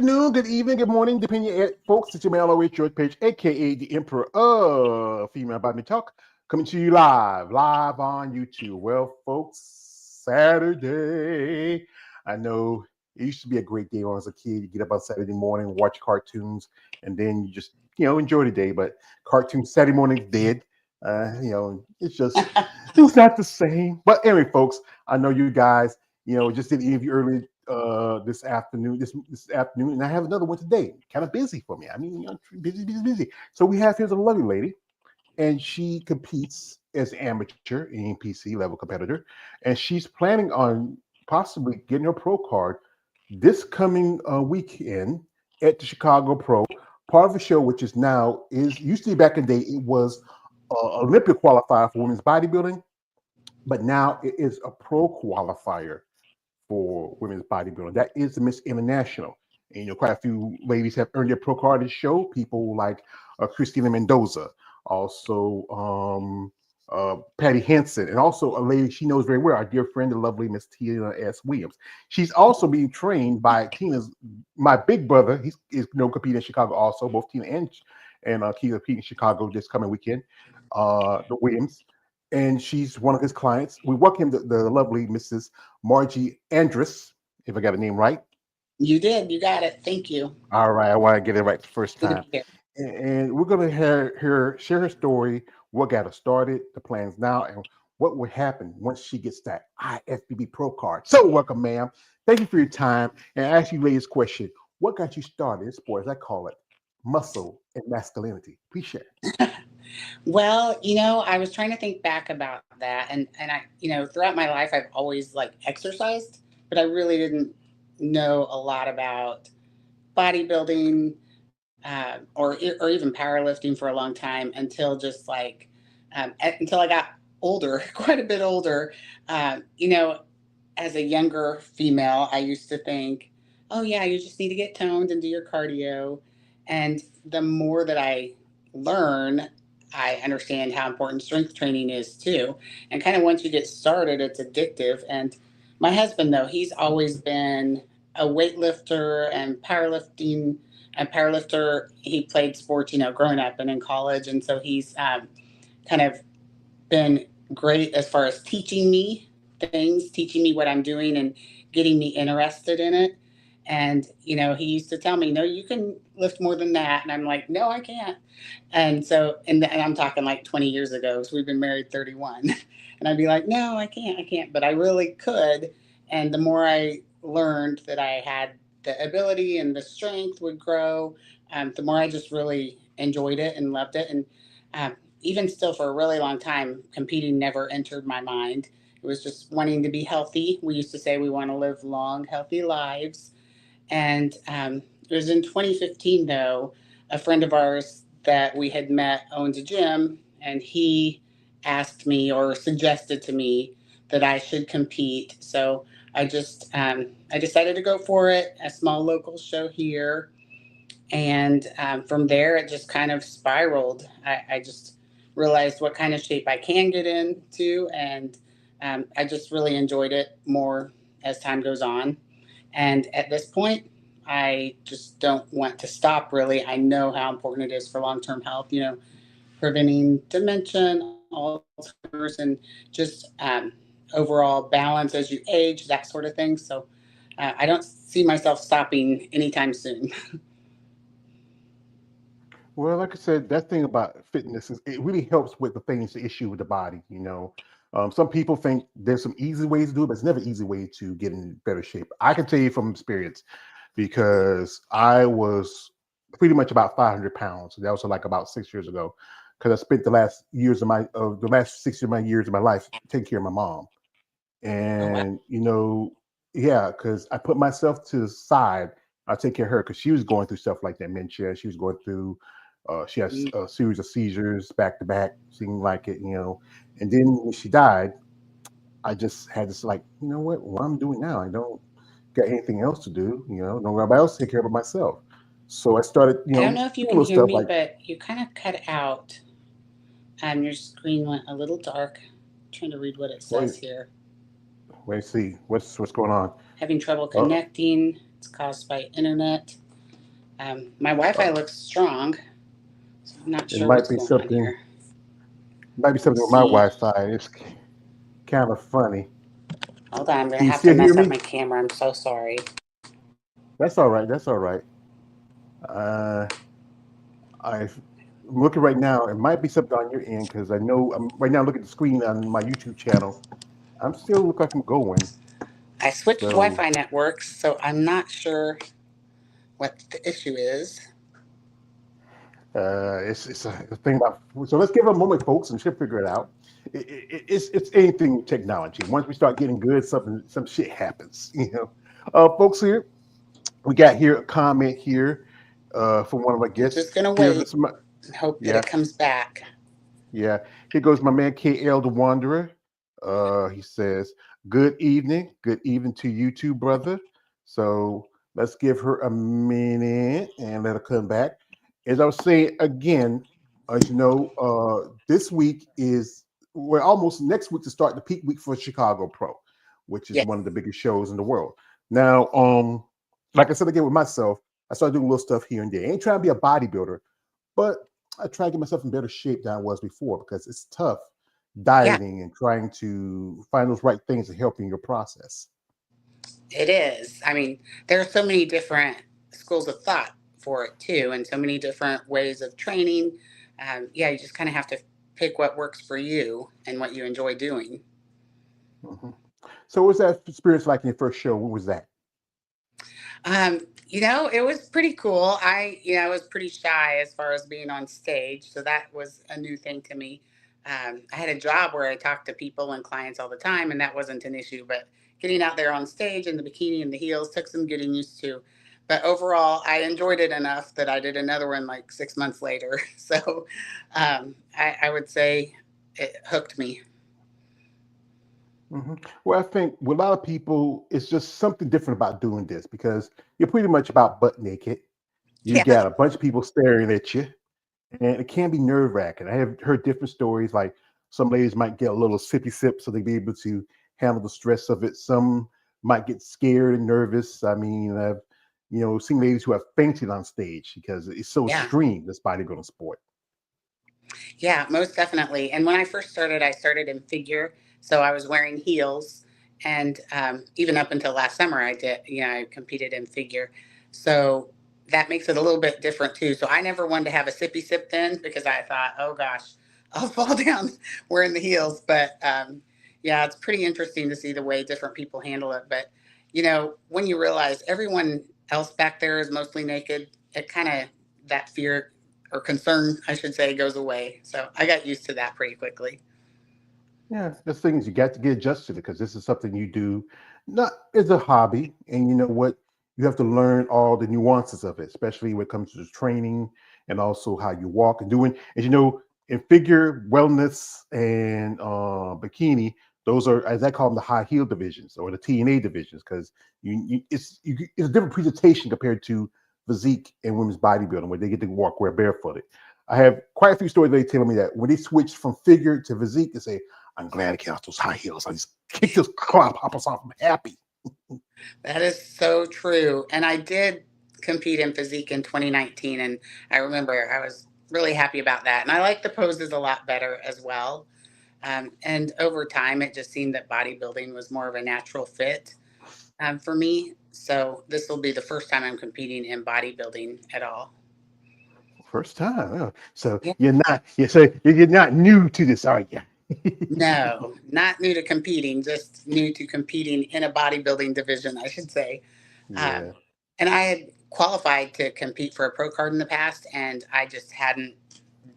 afternoon, good evening, good morning, depending on folks. It's your mail away George Page, aka the Emperor of Female Body Talk, coming to you live on YouTube. Well, folks, Saturday. I know it used to be a great day when I was a kid. You get up on Saturday morning, watch cartoons, and then you just enjoy the day. But cartoons Saturday morning's dead. It's just it's not the same. But anyway, folks, I know you guys just did interview earlier this afternoon, and I have another one today. Kind of busy for me. I mean, busy. So we have here's a lovely lady, and she competes as an amateur in PC level competitor, and she's planning on possibly getting her pro card this coming weekend at the Chicago Pro. Part of the show, which is used to be back in the day, it was Olympic qualifier for women's bodybuilding, but now it is a pro qualifier for women's bodybuilding. That is the Miss International. And quite a few ladies have earned their pro card this show. People like Christina Mendoza, also Patty Henson, and also a lady she knows very well, our dear friend, the lovely Miss Tina S. Williams. She's also being trained by my big brother. He's competing in Chicago also. Both Tina and Keith competing in Chicago this coming weekend. The Williams. And she's one of his clients. We welcome the lovely Mrs. Margie Andrist, if I got the name right. You did. You got it. Thank you. All right, I want to get it right the first Good to time. be here. And we're going to hear her share her story, what got her started, the plans now, and what will happen once she gets that IFBB Pro card. So welcome, ma'am. Thank you for your time. And I ask you ladies question, what got you started in sports? I call it muscle and masculinity. Please share. Well, I was trying to think back about that, and I, throughout my life, I've always like exercised, but I really didn't know a lot about bodybuilding, or even powerlifting for a long time until just like until I got older, quite a bit older. As a younger female, I used to think, oh yeah, you just need to get toned and do your cardio. And the more that I learn, I understand how important strength training is too. And kind of once you get started, it's addictive. And my husband, though, he's always been a weightlifter and powerlifting. A powerlifter. He played sports, growing up and in college, and so he's kind of been great as far as teaching me things, teaching me what I'm doing, and getting me interested in it. And he used to tell me, "No, you can lift more than that," and I'm like, "No, I can't." And so, and I'm talking like 20 years ago. So we've been married 31, and I'd be like, "No, I can't," but I really could. And the more I learned that I had the ability and the strength would grow, the more I just really enjoyed it and loved it. And even still, for a really long time, competing never entered my mind. It was just wanting to be healthy. We used to say we want to live long, healthy lives. And it was in 2015, though, a friend of ours that we had met owns a gym, and he asked me or suggested to me that I should compete. So I decided to go for it. A small local show here, and from there it just kind of spiraled. I just realized what kind of shape I can get into, and I just really enjoyed it more as time goes on. And at this point, I just don't want to stop. Really, I know how important it is for long-term health. Preventing dementia, Alzheimer's, and just overall balance as you age, that sort of thing. So I don't see myself stopping anytime soon. Well, like I said, that thing about fitness is it really helps with the issue with the body. Some people think there's some easy ways to do it, but it's never an easy way to get in better shape. I can tell you from experience because I was pretty much about 500 pounds. That was like about 6 years ago. Because I spent the last 6 of my years of my life taking care of my mom, Oh, wow. and yeah, because I put myself to the side. I take care of her because she was going through stuff like dementia. She was going through. She has a series of seizures back to back, seemed like it. And then when she died, I just had this like, what I'm doing now? I don't got anything else to do. Nobody else to take care of it myself. So I started, I don't know if you doing can little hear stuff me, like, but you kind of cut out. Your screen went a little dark. I'm trying to read what it wait, says here. wait, see what's going on. Having trouble Uh, connecting. It's caused by internet. My Wi-Fi Uh, looks strong, so I'm not it sure what's might be going on something. here. Might be something Let's with my see. Wi-Fi. It's kind of funny. Hold on, I'm gonna Can you have to still hear mess up me? my camera. I'm so sorry. That's all right. That's all right. Uh, I'm looking right now. It might be something on your end because I know I'm right now. Look at the screen on my YouTube channel. I'm still look like I'm going. I switched So Wi-Fi networks, so I'm not sure what the issue is. it's a thing about. So let's give it a moment, folks, and she'll figure it out. It's anything with technology. Once we start getting good, some shit happens. Folks, we got here a comment here from one of our I'm guests. just gonna Here, wait this is my, and hope that yeah, it comes back. yeah. Here goes my man KL the Wanderer. He says, good evening to you too, brother. So let's give her a minute and let her come back. As I was saying again, as you know, this week is we're almost next week to start the peak week for Chicago Pro, which is Yeah, one of the biggest shows in the world. Now, like I said again with myself, I started doing little stuff here and there. I ain't trying to be a bodybuilder, but I try to get myself in better shape than I was before because it's tough yeah, dieting and trying to find those right things to help in your process. it is. I mean, there are so many different schools of thought for it too, and so many different ways of training. Yeah, you just kind of have to pick what works for you and what you enjoy doing. Mhm. So, what was that experience like in your first show? What was that? It was pretty cool. I was pretty shy as far as being on stage, so that was a new thing to me. I had a job where I talked to people and clients all the time, and that wasn't an issue. But getting out there on stage in the bikini and the heels took some getting used to. But overall, I enjoyed it enough that I did another one like 6 months later. So I would say it hooked me. Well, I think with a lot of people, it's just something different about doing this because you're pretty much about butt naked. You Yeah, got a bunch of people staring at you, and it can be nerve wracking. I have heard different stories. Like some ladies might get a little sippy sip so they be able to handle the stress of it. Some might get scared and nervous. I mean, I've seen ladies who have fainted on stage because it's so yeah. extreme. This bodybuilding sport. Yeah, most definitely. And when I started in figure, so I was wearing heels, and even up until last summer, I competed in figure, so that makes it a little bit different too. So I never wanted to have a sippy sip then because I thought, oh gosh, I'll fall down wearing the heels. But yeah, it's pretty interesting to see the way different people handle it. But when you realize everyone else back there is mostly naked, it kind of that fear or concern, I should say, goes away. So I got used to that pretty quickly. Yeah, the thing is, you got to get adjusted to it because this is something you do not as a hobby, and you know what, you have to learn all the nuances of it, especially when it comes to training and also how you walk and doing. As you know, in figure, wellness, and bikini, those are, as I call them, the high heel divisions or the TNA divisions because it's a different presentation compared to physique and women's bodybuilding where they get to walk where barefooted. I have quite a few stories they tell me that when they switch from figure to physique, they say, I'm glad I get off those high heels. I just kick those clod poppers off. I'm happy. That is so true. And I did compete in physique in 2019. And I remember I was really happy about that. And I like the poses a lot better as well. And over time, it just seemed that bodybuilding was more of a natural fit for me. So this will be the first time I'm competing in bodybuilding at all. First time. Oh, so Yeah. you're not new to this, are you? No, not new to competing, just new to competing in a bodybuilding division, I should say. Um, Yeah. and I had qualified to compete for a pro card in the past, and I just hadn't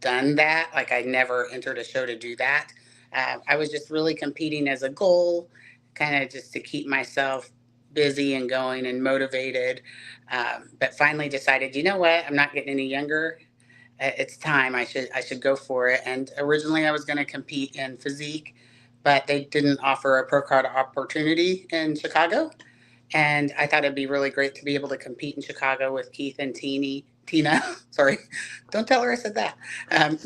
done that. Like I never entered a show to do that. I was just really competing as a goal, kind of just to keep myself busy and going and motivated. But finally decided, you know what? I'm not getting any younger. It's time. I should go for it. And originally I was going to compete in physique, but they didn't offer a pro card opportunity in Chicago. And I thought it'd be really great to be able to compete in Chicago with Keith and Tina. Sorry, don't tell her I said that. Um,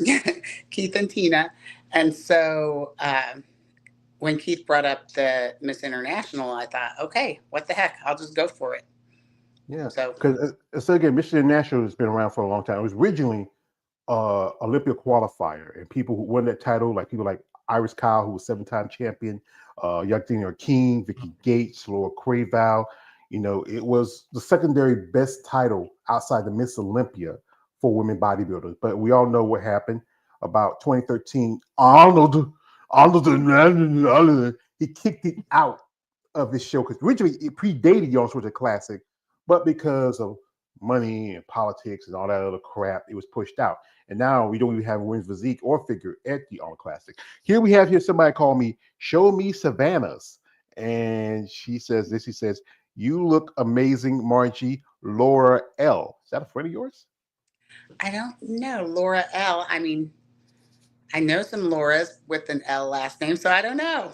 Keith and Tina. And so when Keith brought up the Miss International, I thought, okay, what the heck? I'll just go for it. Yeah, So because so again, Michigan National has been around for a long time. It was originally Olympia qualifier, and people who won that title, like people like Iris Kyle, who was seven-time champion, Yagdina King, Vicky Gates, Laura Craval. You know, it was the secondary best title outside the Miss Olympia for women bodybuilders. But we all know what happened about 2013. Arnold, he kicked it out of this show because originally it predated Young Soldier Classic, but because of money and politics and all that other crap, it was pushed out. And now we don't even have a women's physique or figure at the Arnold Classic. Here somebody called me, show me Savannah's. And she says this, she says, you look amazing, Margie. Laura L. Is that a friend of yours? I don't know Laura L. I mean, I know some Lauras with an L last name, so I don't know.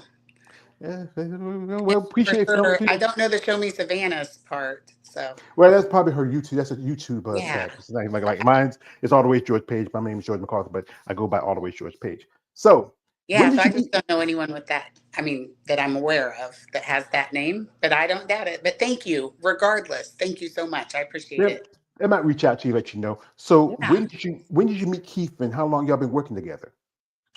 Yeah, And well, for appreciate it. sure, I don't know the Show Me Savannah's part. So Well, that's probably her YouTube. That's a YouTube yeah, tag. It's like mine's. It's All the Way George Page. My name is George MacArthur, but I go by All the Way George Page. So, when yeah. So did I you just meet? don't know anyone with that. I mean, that I'm aware of that has that name, but I don't doubt it. But thank you, regardless. Thank you so much. I appreciate Yeah, it. I might reach out to you, let you know. So, Yeah. when did you meet Keith, and how long y'all been working together?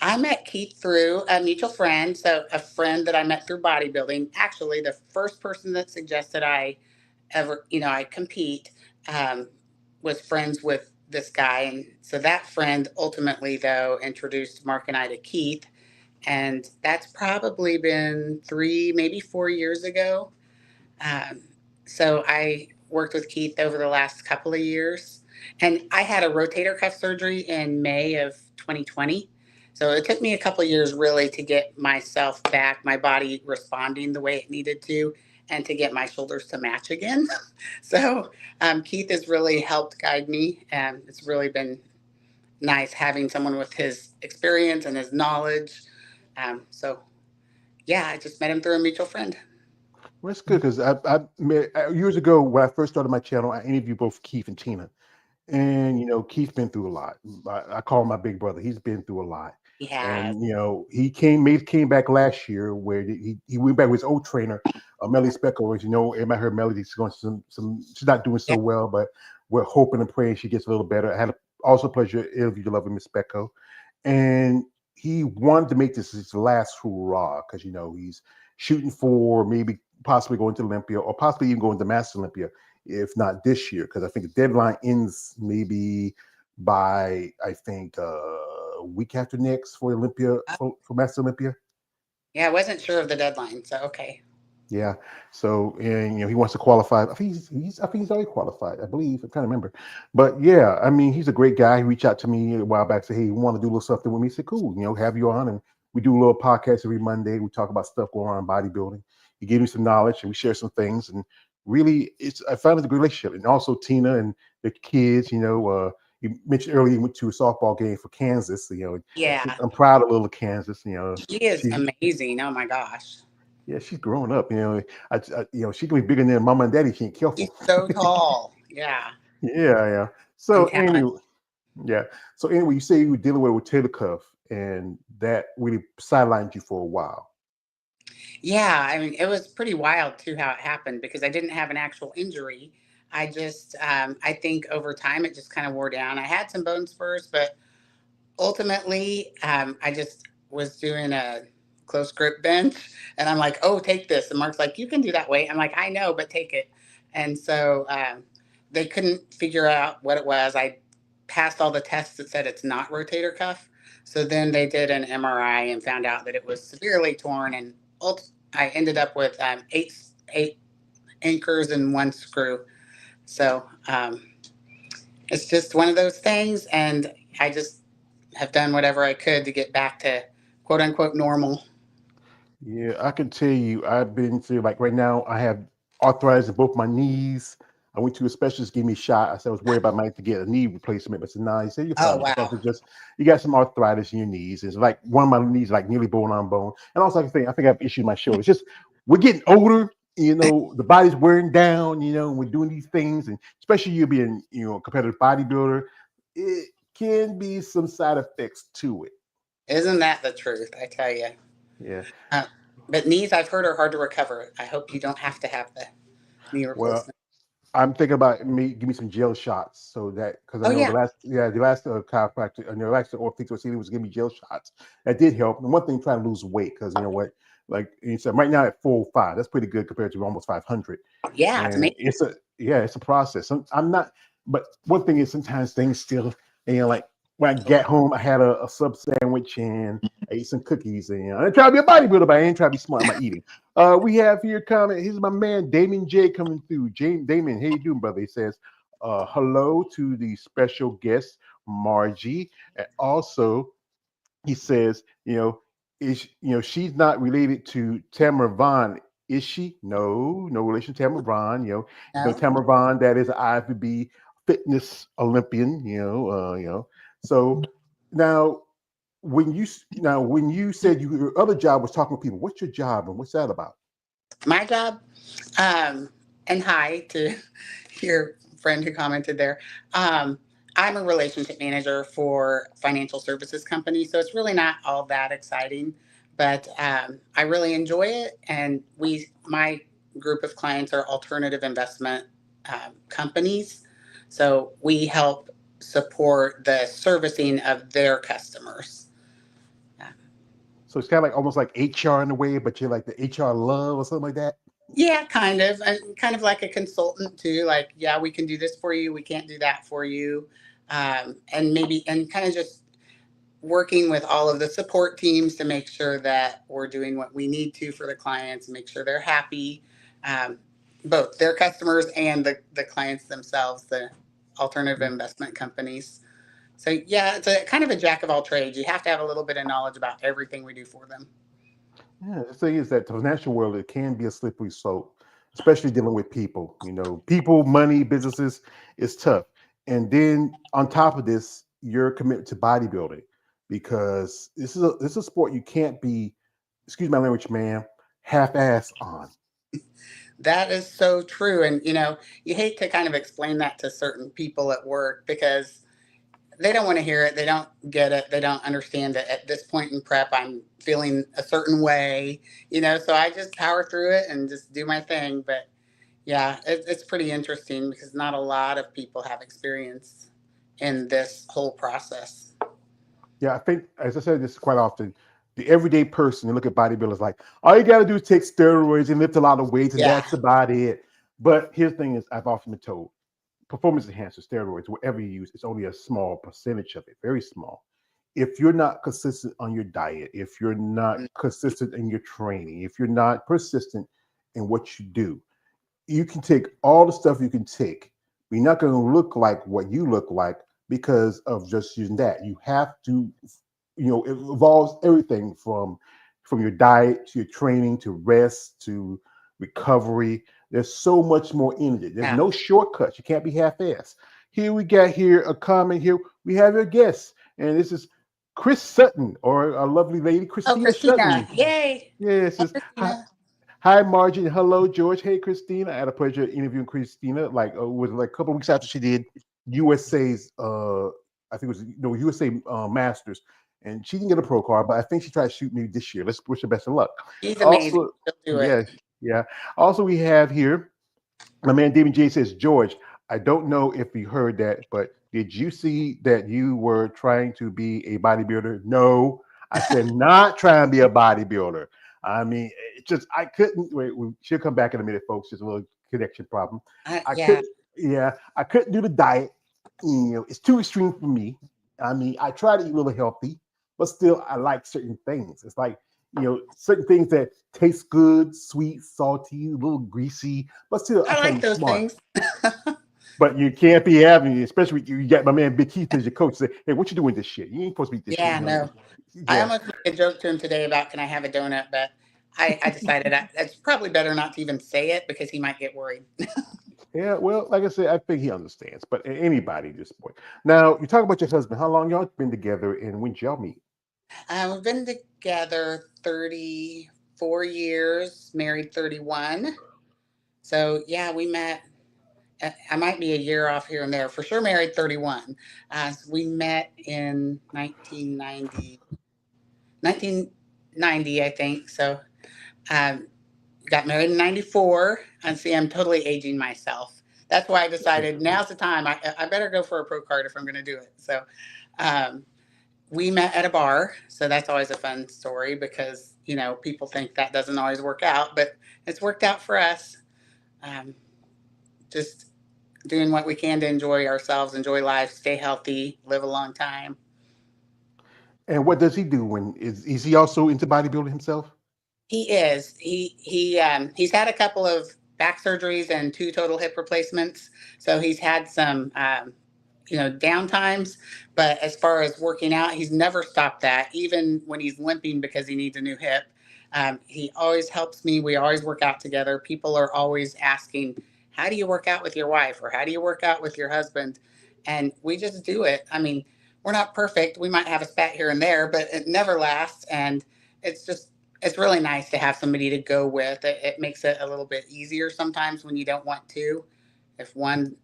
I met Keith through a mutual friend. So, a friend that I met through bodybuilding. Actually, the first person that suggested I ever, I compete, um, was friends with this guy. And so that friend ultimately, though, introduced Mark and I to Keith. And that's probably been 3, maybe 4 years ago. Um, so I worked with Keith over the last couple of years, and I had a rotator cuff surgery in May of 2020. So it took me a couple of years really to get myself back, my body responding the way it needed to, and to get my shoulders to match again. So Keith has really helped guide me, and it's really been nice having someone with his experience and his knowledge. So yeah, I just met him through a mutual friend. Well, it's good because years ago when I first started my channel, I interviewed both Keith and Tina. And Keith's been through a lot. I call him my big brother. He's been through a lot. He has. And he came back last year where he went back with his old trainer, Melody Speckle. As you know, everybody heard Melody's going some she's not doing so well, but we're hoping and praying she gets a little better. I had also pleasure to interview the lovely Miss Speckle. And he wanted to make this his last hurrah because he's shooting for maybe possibly going to Olympia or possibly even going to Master Olympia if not this year, because I think the deadline ends maybe by I think a week after next for Olympia for Master Olympia. Yeah, I wasn't sure of the deadline, so okay. Yeah. So and he wants to qualify. I think he's already qualified. I believe. I'm trying to remember. But yeah, I mean he's a great guy. He reached out to me a while back, said, "Hey, you want to do a little something with me?" I said, "Cool. Have you on." And we do a little podcast every Monday. We talk about stuff going on in bodybuilding. He gave me some knowledge and we share some things. And really, I found a good relationship. And also Tina and the kids. You mentioned earlier you went to a softball game for Kansas. Yeah, I'm proud of little Kansas. she is She's amazing. Oh my gosh. yeah, she's growing up. She can be bigger than mama and daddy. She ain't She's careful. so tall. Yeah. Yeah, yeah. Some So talent. anyway, yeah. So anyway, you say you were dealing with a rotator cuff, and that really sidelined you for a while. Yeah, I mean, it was pretty wild too how it happened because I didn't have an actual injury. I just, I think over time it just kind of wore down. I had some bone spurs, but ultimately, I just was doing a close grip bench and I'm like, oh, take this. And Mark's like, you can do that weight. I'm like, I know, but take it. And so they couldn't figure out what it was. I passed all the tests that said it's not rotator cuff. So then they did an MRI and found out that it was severely torn. And I ended up with eight anchors and one screw. So it's just one of those things. And I just have done whatever I could to get back to quote unquote normal. Yeah, I can tell you, I've been through like right now. I have arthritis in both my knees. I went to a specialist, gave me a shot. I said I was worried about might to get a knee replacement, but I said, nah. He said you're Oh, fine. It's wow. nothing. Just you got some arthritis in your knees. It's like one of my knees like nearly bone on bone. And also I think I have issues in my shoulders. Just we're getting older. The body's wearing down. And we're doing these things, and especially you being a competitive bodybuilder, it can be some side effects to it. Isn't that the truth? I tell you. Yeah. Uh, but knees, I've heard, are hard to recover. I hope you don't have to have the knee Well, replacement. I'm thinking about me give me some gel shots so that because I Oh know yeah. the last chiropractor and the last orthopedic was giving me gel shots. That did help. And one thing, trying to lose weight because you know what, like you said, right now at 405, that's pretty good compared to almost 500. Yeah, it's And amazing. it's a process. I'm not, but one thing is sometimes things still, like when I get home, I had a sub sandwich and I ate some cookies and I ain't trying to be a bodybuilder, but I ain't trying to be smart in my eating. We have here comment. Here's my man Damon J coming through. Damon, how you doing, brother? He says, hello to the special guest Margie, and also he says, she's not related to Tamara Vaughn, is she? No, no relation to Tamara Vaughn. No, Tamara Vaughn, that is an IFBB fitness Olympian. So now when you said your other job was talking to people, what's your job and what's that about? my job. Um, and hi to your friend who commented there. Um, I'm a relationship manager for financial services company, so it's really not all that exciting, but I really enjoy it. And my group of clients are alternative investment companies, so we help support the servicing of their customers. Uh, So it's kind of like almost like HR in a way, but you're like the HR love or something like that. Yeah, kind of. Kind of like a consultant too. Like, yeah, we can do this for you. We can't do that for you. And maybe, and kind of just working with all of the support teams to make sure that we're doing what we need to for the clients, make sure they're happy, um, both their customers and the clients themselves, the alternative investment companies. So yeah, it's a kind of a jack of all trades. You have to have a little bit of knowledge about everything we do for them. Yeah, the thing is that the financial world it can be a slippery slope, especially dealing with people. People, money, businesses is tough. And then on top of this, you're committed to bodybuilding because this is a sport you can't be, excuse my language, man, half-ass on. That is so true. And, you hate to kind of explain that to certain people at work because they don't want to hear it. They don't get it. They don't understand it. At this point in prep, I'm feeling a certain way, so I just power through it and just do my thing. But yeah, it's pretty interesting because not a lot of people have experience in this whole process. Yeah, I think, as I said this quite often, the everyday person, you look at bodybuilders like, all you got to do is take steroids and lift a lot of weights, and Yeah. that's about it. But here's the thing is, I've often been told, performance enhancers, steroids, whatever you use, it's only a small percentage of it, very small. If you're not consistent on your diet, if you're not consistent in your training, if you're not persistent in what you do, you can take all the stuff you can take. But you're not going to look like what you look like because of just using that. You have to, it involves everything from your diet to your training to rest to recovery. There's so much more in it. There's Yeah. no shortcuts. You can't be half-assed. Here we got here a comment here. We have a guest, and this is Chris Sutton, or a lovely lady, Oh, Christina Christina. Sutton. Yay. Yes, Hey, it's hi, Christina. hi, Margie. Hello, George. Hey, Christina. I had a pleasure interviewing Christina. Like, was like a couple of weeks after she did USA's, I think it was USA Masters, and she didn't get a pro card, but I think she tried to shoot me this year. Let's wish her best of luck. She's amazing. Also, She'll do it. yeah, yeah. Also, we have here my man David J says, George, I don't know if you heard that, but did you see that you were trying to be a bodybuilder? No, I said not trying to be a bodybuilder. I mean, it just I couldn't wait. She'll come back in a minute, folks. Just a little connection problem. I Yeah. couldn't, yeah, I couldn't do the diet. It's too extreme for me. I mean, I try to eat a little healthy, but still, I like certain things. It's like certain things that taste good, sweet, salty, a little greasy, but still, I I try to like be those smart. things. But you can't be having it, especially you got my man Big Keith as your coach. Say, hey, what you doing this shit? You ain't supposed to eat this shit. Yeah, no. I Yeah, almost made a joke to him today about can I have a donut, but I decided it's probably better not to even say it because he might get worried. yeah. Well, like I said, I think he understands. But anybody at this point. Now, you talk about your husband. How long y'all been together, and when did y'all meet? We've been together 34 years, married 31. So, yeah, we met. I might be a year off here and there. For sure, married 31. So we met in 1990, I think. So, um, got married in 94. And see, I'm totally aging myself. That's why I decided now's the time. I better go for a pro card if I'm going to do it. So um, we met at a bar. So that's always a fun story because, people think that doesn't always work out, but it's worked out for us. Um, just doing what we can to enjoy ourselves, enjoy life, stay healthy, live a long time. And what does he do when is he also into bodybuilding himself? He is. He's had a couple of back surgeries and two total hip replacements, so he's had some down times. But as far as working out, he's never stopped that. Even when he's limping because he needs a new hip, he always helps me. We always work out together. People are always asking, "How do you work out with your wife?" or "How do you work out with your husband?" And we just do it. I mean, we're not perfect. We might have a spat here and there, but it never lasts. And it's just it's really nice to have somebody to go with. It makes it a little bit easier sometimes when you don't want to. If one,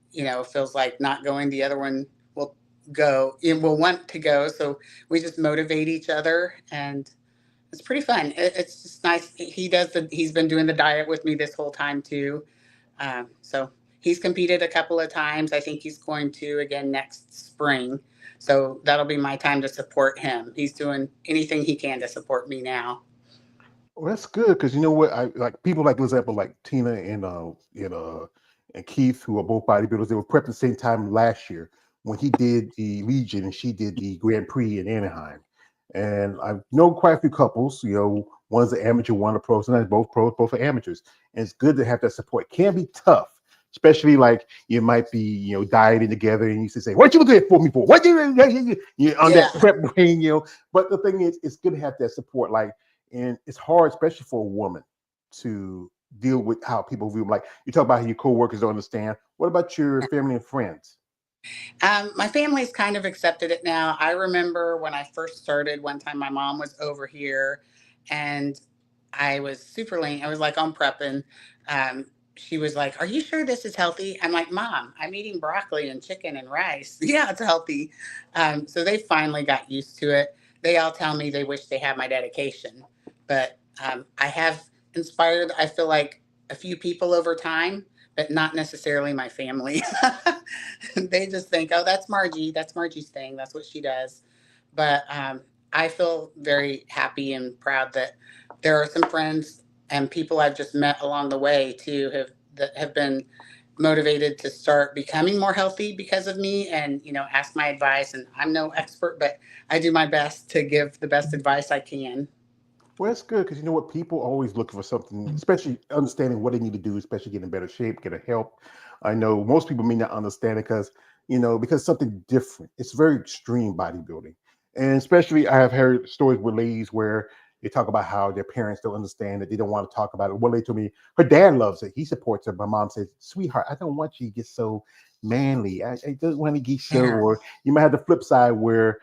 feels like not going, the other one will go. It will want to go. So we just motivate each other, and it's pretty fun. It's just nice. He's been doing the diet with me this whole time too. So he's competed a couple of times. I think he's going to again next spring. So that'll be my time to support him. He's doing anything he can to support me now. Well, that's good because you know what? I like people like, for example, like Tina and Keith, who are both bodybuilders. They were prepped at the same time last year when he did the Legion and she did the Grand Prix in Anaheim. And I know quite a few couples. One's an amateur, one a pro. Sometimes both pros, both are amateurs. And it's good to have that support. It can be tough, especially like you might be, dieting together and you say, "What you looking at for me for? What you on Yeah. that prep brain?" But the thing is, it's good to have that support. Like, and it's hard, especially for a woman, to deal with how people view them. Like you talk about how your coworkers don't understand. What about your family and friends? My family's kind of accepted it now. I remember when I first started, one time my mom was over here and I was super lean. I was like on prepping. Um, she was like, "Are you sure this is healthy?" I'm like, "Mom, I'm eating broccoli and chicken and rice. Yeah, it's healthy." So they finally got used to it. They all tell me they wish they had my dedication, but I have inspired, I feel like, a few people over time, but not necessarily my family. They just think, "Oh, that's Margie. That's Margie's thing. That's what she does." But I feel very happy and proud that there are some friends and people I've just met along the way too that have been motivated to start becoming more healthy because of me and ask my advice. And I'm no expert, but I do my best to give the best advice I can. Well, that's good because you know what? People always look for something, especially understanding what they need to do, especially get in better shape, get a help. I know most people may not understand it because something different. It's very extreme bodybuilding. And especially I have heard stories with ladies where they talk about how their parents don't understand it. They don't want to talk about it. One lady told me her dad loves it. He supports it. My mom says, "Sweetheart, I don't want you to get so manly. I don't want to get so," Yeah. or you might have the flip side where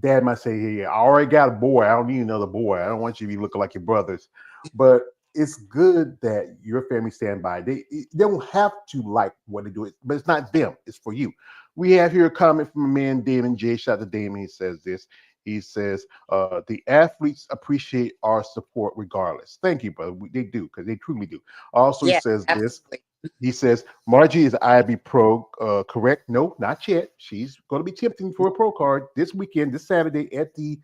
dad might say, "Hey, I already got a boy. I don't need another boy. I don't want you to be looking like your brothers." But it's good that your family stand by. They don't have to like what they do, but it's not them. It's for you. We have here a comment from a man, Damon J. Shout out to Damon. He says this. He says, "The athletes appreciate our support regardless." Thank you, brother. They do because they truly do. Also, he Yeah, says this. absolutely. He says, "Margie is IB Pro, correct? No, not yet. She's going to be tempting for a pro card this weekend, this Saturday at the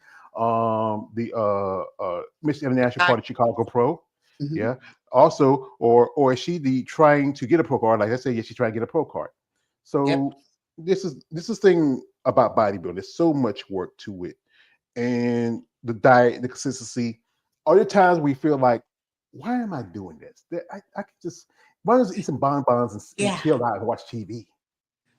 Miss International I, Party Chicago Pro. mhm. Yeah. Also, or is she the trying to get a pro card? Like I said, yes, she's trying to get a pro card. Yep. So this is thing about bodybuilding. There's so much work to it, and the diet, the consistency. Are there times we feel like, why am I doing this? I could just why don't I just eat some bonbons and Yeah. chill out and watch TV?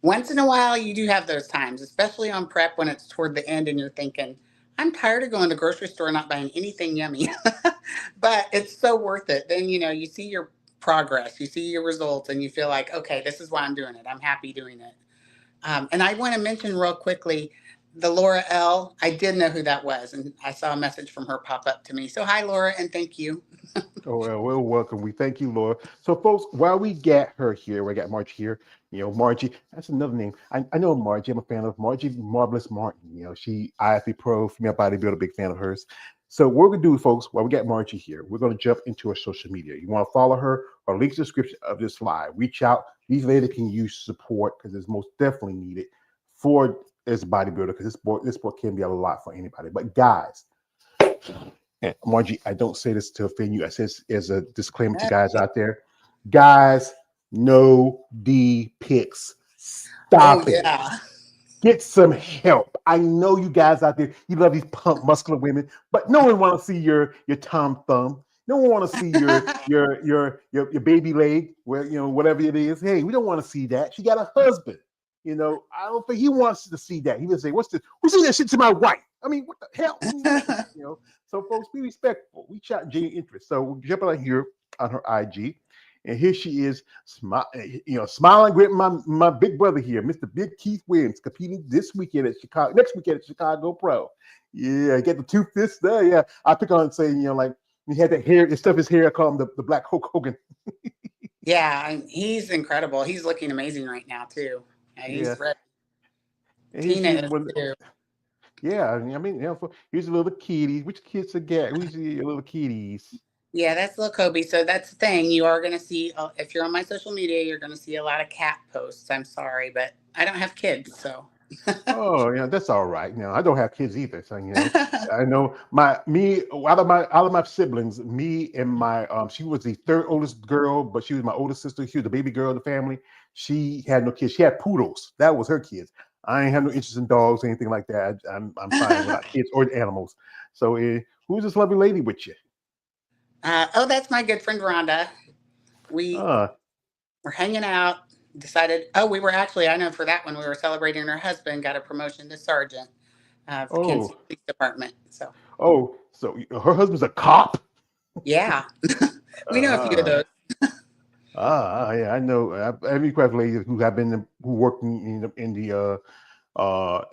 Once in a while, you do have those times, especially on prep when it's toward the end and you're thinking, "I'm tired of going to the grocery store and not buying anything yummy." But it's so worth it. Then, you see your progress, you see your results, and you feel like, "Okay, this is why I'm doing it. I'm happy doing it." And I want to mention real quickly the Laura L. I did know who that was, and I saw a message from her pop up to me. So, hi, Laura, and thank you. Oh, well, welcome. We thank you, Laura. So, folks, while we got her here, we got Margie here. Margie, that's another name. I know Margie. I'm a fan of Margie Marvelous Martin. She IFB Pro, female bodybuilder, big fan of hers. So, what we're going to do, folks, while we got Margie here, we're going to jump into her social media. You want to follow her or link the description of this live. Reach out, these ladies can use support because it's most definitely needed for as a bodybuilder because this sport can be a lot for anybody. But guys, and Margie, I don't say this to offend you. I say this as a disclaimer to guys out there. Guys, no D pics. Oh Stop it. yeah. Get some help. I know you guys out there, you love these pump muscular women, but no one want to see your Tom Thumb. No one want to see your baby leg, where whatever it is. Hey, we don't want to see that. She got a husband. I don't think he wants to see that. He would say, "What's this? Who's saying that shit to my wife?" I mean, what the hell? So folks, be respectful. We shot Jane interest. So we're jumping on here on her IG. And here she is, smiling with my big brother here, Mr. Big Keith Williams, competing next weekend at Chicago Pro. Yeah, get the two fists there. Yeah, I pick on and say, like he had that hair, and stuff his hair. I call him the Black Hulk Hogan. Yeah, and he's incredible. He's looking amazing right now too. Yeah, Yeah, he's ready. and Tina he's is one. too. Yeah, I mean, here's a little kitty. Which kids to get? Who's your little kitties? Yeah, that's little Kobe. So that's the thing. You are going to see, if you're on my social media, you're going to see a lot of cat posts. I'm sorry, but I don't have kids. So, Oh, yeah, that's all right. I don't have kids either, so I know out of my siblings, me and my she was the third oldest girl, but she was my oldest sister. She was the baby girl of the family. She had no kids. She had poodles. That was her kids. I ain't have no interest in dogs or anything like that. I'm fine without kids or animals. So, who's this lovely lady with you? oh, that's my good friend Rhonda. We Uh, were hanging out, decided, oh, we were actually, I know for that one, we were celebrating her husband got a promotion to sergeant for Kansas oh, City Police Department. So, oh. So her husband's a cop. yeah, we know a few of Uh, those. yeah, I know. Every quite ladies who work in the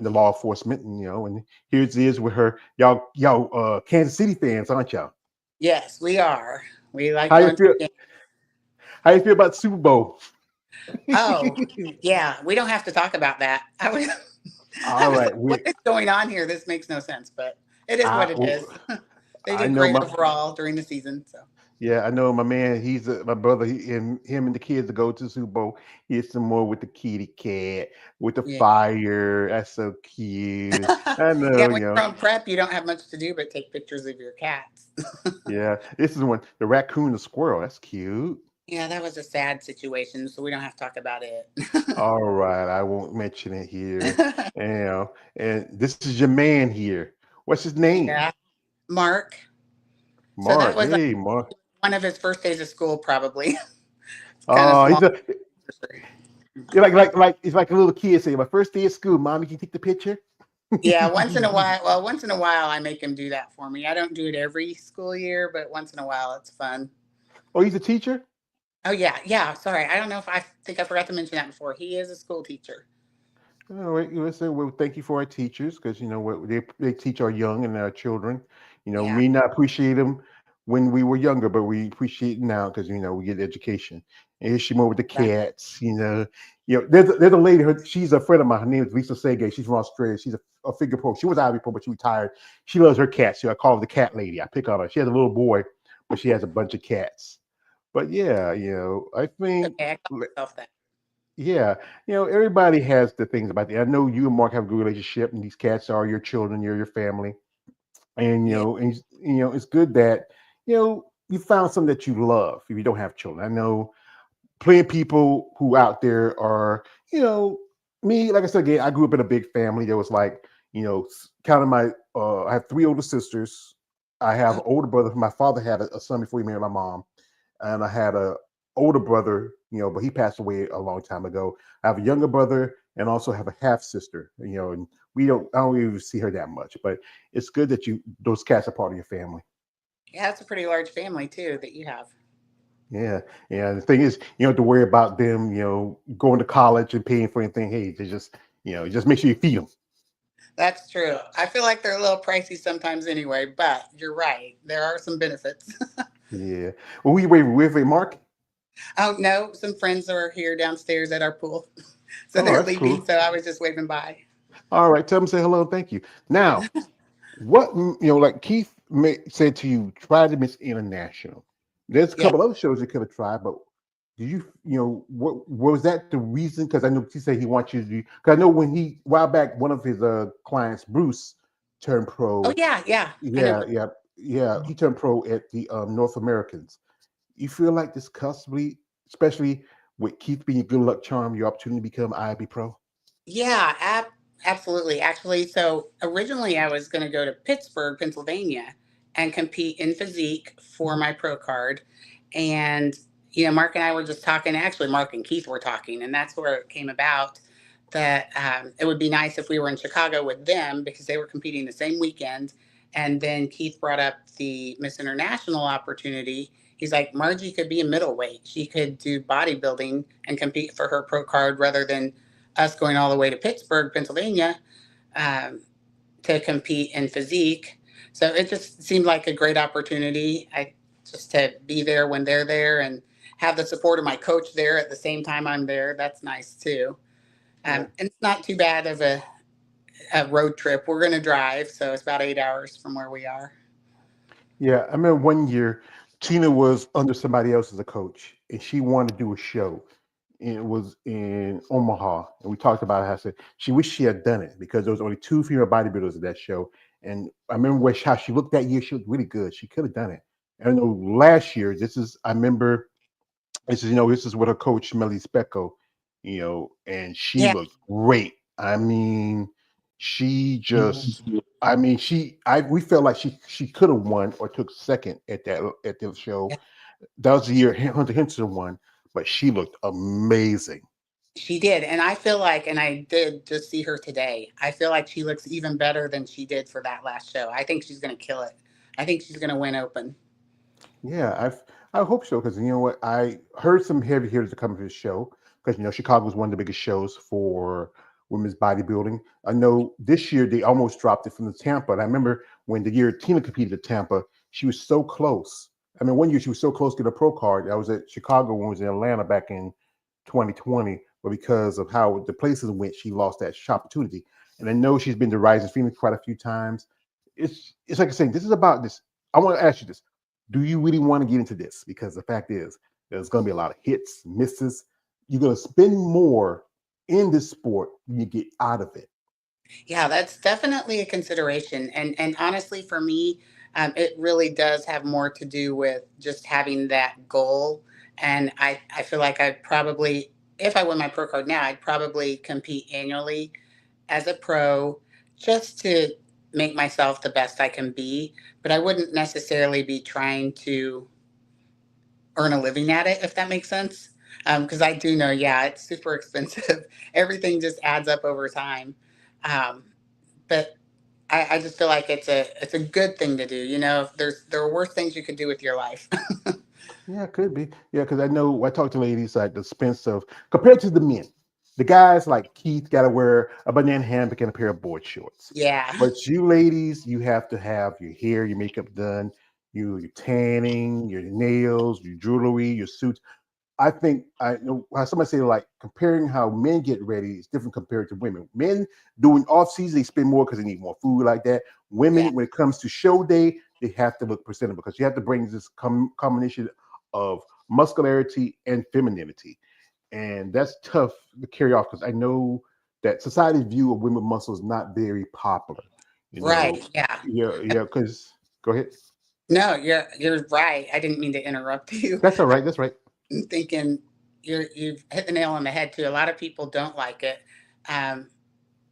law enforcement, and here it is with her. Y'all, Kansas City fans, aren't y'all? Yes, we are. We like How you going to feel? the game. How you feel about the Super Bowl? Oh, yeah, we don't have to talk about that. I All was right, like, what is going on here? This makes no sense, but it is I what it is. They I did know great my overall during the season. So, yeah, I know my man. He's my brother. And him and the kids to go to the Super Bowl. He's some more with the kitty cat with the yeah. fire. That's so cute. I Yeah, know, when you're on prep, you don't have much to do but take pictures of your cats. Yeah, this is one the raccoon, the squirrel. That's cute. Yeah, that was a sad situation, so we don't have to talk about it. All right, I won't mention it here. And this is your man here. What's his name? Yeah, Mark. So that Mark. was Hey, Mark. one of his first days of school, probably. It's kind of Oh, small. you're like it's like a little kid saying, "My first day of school, mommy, can you take the picture?" Yeah, once in a while. Well, once in a while, I make him do that for me. I don't do it every school year, but once in a while, it's fun. Oh, he's a teacher. Oh yeah, yeah. Sorry, I don't know if I think I forgot to mention that before. He is a school teacher. All right, listen. Well, thank you for our teachers because what they teach our young and our children. Yeah, We not appreciate them when we were younger, but we appreciate it now because we get education. And here she more with the that, cats. There's a lady. She's a friend of mine. Her name is Lisa Sege. She's from Australia. She's a figure pro. She was Ivy pro, but she retired. She loves her cats. So I call her the cat lady. I pick on her. She has a little boy, but she has a bunch of cats. But yeah, I think okay. I call myself that. yeah, everybody has the things about the. I know you and Mark have a good relationship, and these cats are your children, you're your family, and Yeah, it's good that you found something that you love. If you don't have children, I know plenty of people who out there are, me. Like I said again, I grew up in a big family. There was like, counting my, I have three older sisters. I have oh, an older brother. My father had a son before he married my mom, and I had a older brother, but he passed away a long time ago. I have a younger brother and also have a half sister, and I don't even see her that much, but it's good that those cats are part of your family. yeah. That's a pretty large family too that you have. Yeah. Yeah. The thing is, you don't have to worry about them, going to college and paying for anything. Hey, they just make sure you feed them. That's true. I feel like they're a little pricey sometimes anyway, but you're right. There are some benefits. Yeah. Well, we wait with a Mark. Oh no, some friends are here downstairs at our pool, so Oh, they're that's leaving. cool. So I was just waving by. All right. Tell them, say hello. Thank you. Now, like Keith said to you, try to Miss International. There's a Yeah. couple other shows you could have tried, but did what was that the reason? Because I know he said he wants you to do. Because I know when he a while back, one of his clients, Bruce, turned Oh pro. yeah, yeah. I know. Yeah, yeah, yeah. He turned pro at the North Americans. You feel like this possibly, especially with Keith being a good luck charm, your opportunity to become IB pro? Yeah, absolutely. Actually, so originally I was going to go to Pittsburgh, Pennsylvania, and compete in physique for my pro card. And, Mark and I were just talking. Actually, Mark and Keith were talking, and that's where it came about that it would be nice if we were in Chicago with them because they were competing the same weekend. And then Keith brought up the Miss International opportunity. He's like, Margie could be a middleweight. She could do bodybuilding and compete for her pro card rather than us going all the way to Pittsburgh, Pennsylvania, um, to compete in physique. So it just seemed like a great opportunity. I just to be there when they're there and have the support of my coach there at the same time I'm there. That's nice too. Yeah, And it's not too bad of a road trip. We're going to drive, so it's about 8 hours from where we are. yeah. I remember one year, Tina was under somebody else as a coach, and she wanted to do a show. And it was in Omaha, and we talked about how I said she wished she had done it because there was only two female bodybuilders at that show. And I remember how she looked that year; she looked really good. She could have done it. And I know last year, I remember this is with her coach Melly Specco, and she Yeah, looked great. I mean, she just, I mean, we felt like she could have won or took second at the show. That was the year Hunter Henson won, but she looked amazing. she did. And I feel like, and I did just see her today, I feel like she looks even better than she did for that last show. I think she's going to kill it. I think she's going to win open. Yeah, I hope so because you know what, I heard some heavy hitters are coming to the show because Chicago is one of the biggest shows for women's bodybuilding. I know this year they almost dropped it from the Tampa. And I remember when the year Tina competed at Tampa, she was so close. I mean, one year she was so close to the pro card. I was at Chicago when I was in Atlanta back in 2020, but because of how the places went, she lost that opportunity. And I know she's been to Rising Phoenix quite a few times. It's like I saying, this is about this. I want to ask you this: do you really want to get into this? Because the fact is, there's going to be a lot of hits, misses. You're going to spend more in this sport than you get out of it. Yeah, that's definitely a consideration. And honestly, for me, it really does have more to do with just having that goal. And I feel like I'd probably, if I win my pro card now, I'd probably compete annually as a pro just to make myself the best I can be. But I wouldn't necessarily be trying to earn a living at it, if that makes sense. Because I do know, yeah, it's super expensive. Everything just adds up over time. Um, but I just feel like it's a good thing to do. There are worse things you could do with your life. Yeah, it could be. Yeah, because I know I talk to ladies like the expense of compared to the men. The guys like Keith got to wear a banana hammock and a pair of board shorts. Yeah, But you ladies, you have to have your hair, your makeup done, your tanning, your nails, your jewelry, your suits. I think I know how somebody say like comparing how men get ready is different compared to women. Men doing off season, they spend more because they need more food like that. yeah, Women, when it comes to show day, they have to look presentable because you have to bring this combination of muscularity and femininity, and that's tough to carry off because I know that society's view of women muscle is not very popular. You know, right. Yeah. yeah, yeah. Because go ahead. No, you're right. I didn't mean to interrupt you. That's all right. That's right. I'm thinking you've hit the nail on the head too. A lot of people don't like it. Um,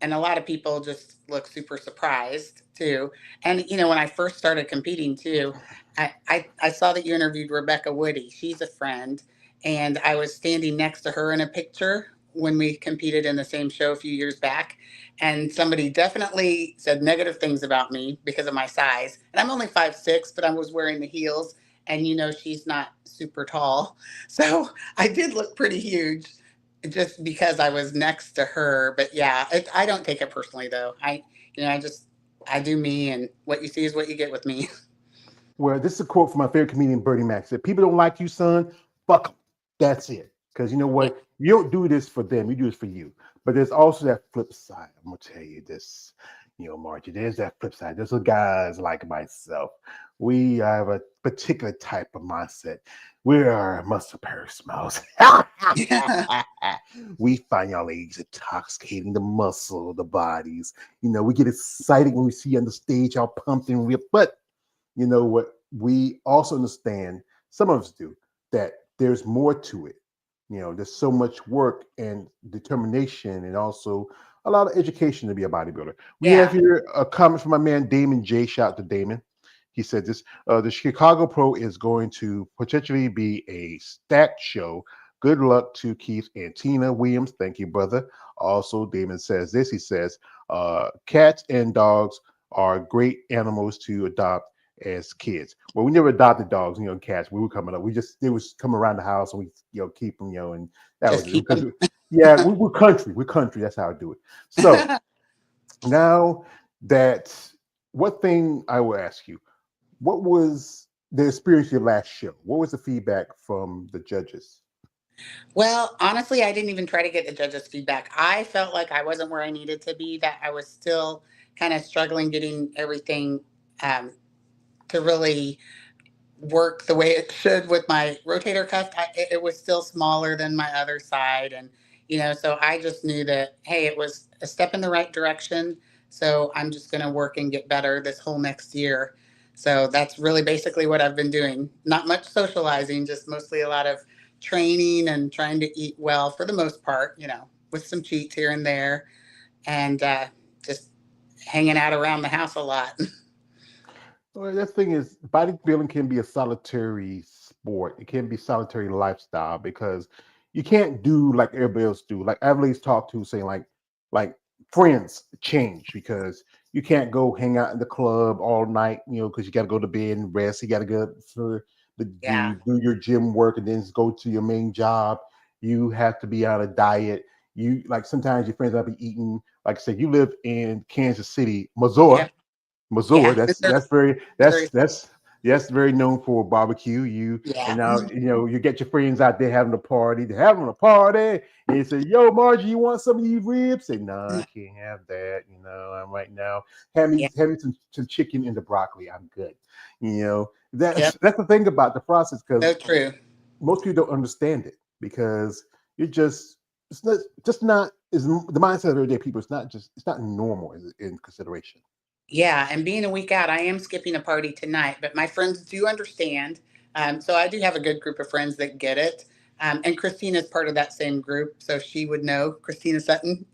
and a lot of people just look super surprised too. And when I first started competing too, I saw that you interviewed Rebecca Woody. She's a friend, and I was standing next to her in a picture when we competed in the same show a few years back. And somebody definitely said negative things about me because of my size. And I'm only 5'6", but I was wearing the heels. And she's not super tall. So I did look pretty huge just because I was next to her. But yeah, I don't take it personally though. I do me, and what you see is what you get with me. Well, this is a quote from my favorite comedian, Bernie Mac. Said, "People don't like you, son. Fuck them. That's it. Because you know Yeah, what? You don't do this for them. You do this for you. But there's also that flip side. I'm gonna tell you this. Margie, there's that flip side. There's some guys like myself. We have a particular type of mindset. We are muscle purse mouse. We find y'all ladies intoxicating, the muscle, the bodies. We get excited when we see you on the stage, y'all pumped and ripped. But you know what? We also understand, some of us do, that there's more to it. There's so much work and determination, and also a lot of education to be a bodybuilder. We have Yeah. here a comment from my man Damon J. Shout out to Damon. He said this: the Chicago Pro is going to potentially be a stacked show. Good luck to Keith and Tina Williams. Thank you, brother. Also, Damon says this. He says, cats and dogs are great animals to adopt as kids. Well, we never adopted dogs, cats. We were coming up. They was coming around the house, and we, keep them, and that was Just it. keep them. Yeah, we're country. We're country. That's how I do it. So now that, what thing I will ask you, what was the experience of your last show? What was the feedback from the judges? Well, honestly, I didn't even try to get the judges' feedback. I felt like I wasn't where I needed to be, that I was still kind of struggling getting everything um, to really work the way it should with my rotator cuff. It was still smaller than my other side. And, so I just knew that, hey, it was a step in the right direction. So I'm just going to work and get better this whole next year. So that's really basically what I've been doing. Not much socializing, just mostly a lot of training and trying to eat well for the most part, with some cheats here and there, and just hanging out around the house a lot. Well, the thing is, bodybuilding can be a solitary sport. It can be solitary lifestyle, because you can't do like everybody else do. Like Adelaide's talked to, saying like friends change, because you can't go hang out in the club all night, because you got to go to bed and rest. You got to go for Yeah. do your gym work, and then go to your main job. You have to be on a diet. You, like, sometimes your friends might be eating. Like I said, you live in Kansas City, Missouri. Yep. Missouri. Yeah. That's very Missouri. that's very known for barbecue. And Yeah. now you get your friends out there having a party. They're having a party, and you say, "Yo, Margie, you want some of these ribs?" Say, "No, I can't have that. I'm right now. Yeah. Have me some chicken and the broccoli. I'm good." Yep. That's the thing about the process, because So true. most people don't understand it, because you're just it's not just not is the mindset of everyday people. It's not normal in consideration. Yeah, and being a week out, I am skipping a party tonight, but my friends do understand. So I do have a good group of friends that get it. And Christina's part of that same group, so she would know. Christina Sutton,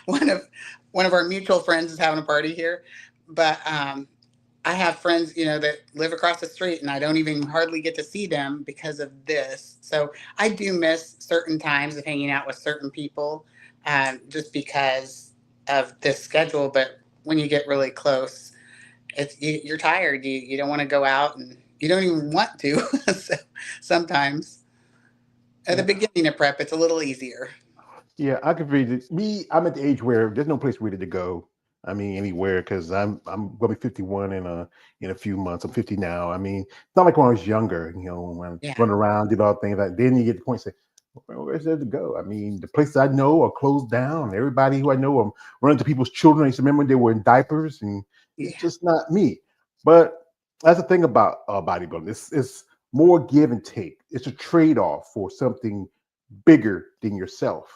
one of one of our mutual friends, is having a party here. But I have friends, that live across the street, and I don't even hardly get to see them because of this. So I do miss certain times of hanging out with certain people, just because of this schedule. But when you get really close, you're tired. You don't want to go out, and you don't even want to. So sometimes at the Yeah. beginning of prep, it's a little easier. Yeah, I could read it. Me, I'm at the age where there's no place ready to go. I mean, anywhere, because I'm gonna be 51 in a few months. I'm 50 now. I mean, it's not like when I was younger. When I Yeah, run around, did all things like. Then you get to the point, say, well, where's there to go? I mean, the places I know are closed down. Everybody who I know, I'm running to people's children. I used to remember they were in diapers, and it's yeah, just not me. But that's the thing about bodybuilding. It's more give and take. It's a trade off for something bigger than yourself.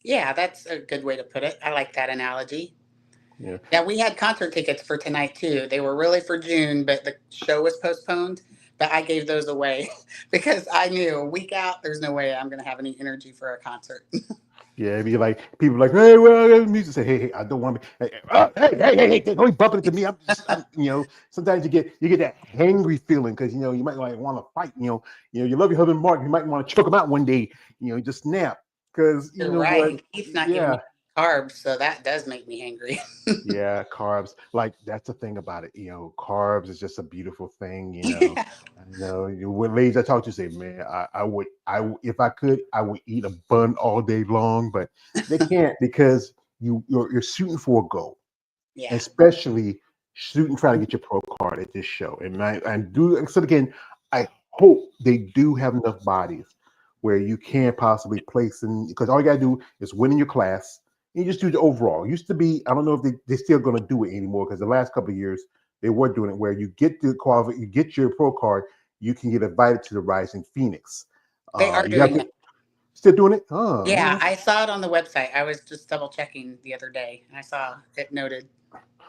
yeah. That's a good way to put it. I like that analogy. Yeah. Yeah, we had concert tickets for tonight too. They were really for June, but the show was postponed. But I gave those away because I knew a week out, there's no way I'm going to have any energy for a concert. Yeah, it'd be like people like, hey, well, music. Say, hey, I don't want to. Hey, don't be bumping into me. Sometimes you get that hangry feeling, because you might like want to fight. You love your husband Mark. You might want to choke him out one day. Just snap, because you You're know right. what? And Keith's not giving me Yeah, carbs, so that does make me angry. yeah, carbs. Like, that's the thing about it. Carbs is just a beautiful thing. Yeah. When ladies I talk to say, man, if I could, I would eat a bun all day long, but they can't, because you're shooting for a goal, Yeah. especially shooting, try to get your pro card at this show. And I do. So again, I hope they do have enough bodies where you can possibly place in, because all you gotta do is win in your class, You just do the overall. It used to be, I don't know if they're still going to do it anymore because the last couple of years they were doing it where you get the qualify, you get your pro card, you can get invited to the Rising Phoenix. They are You got doing to that. still doing it? Oh, Yeah, yeah. I saw it on the website. I was just double checking the other day and I saw it noted.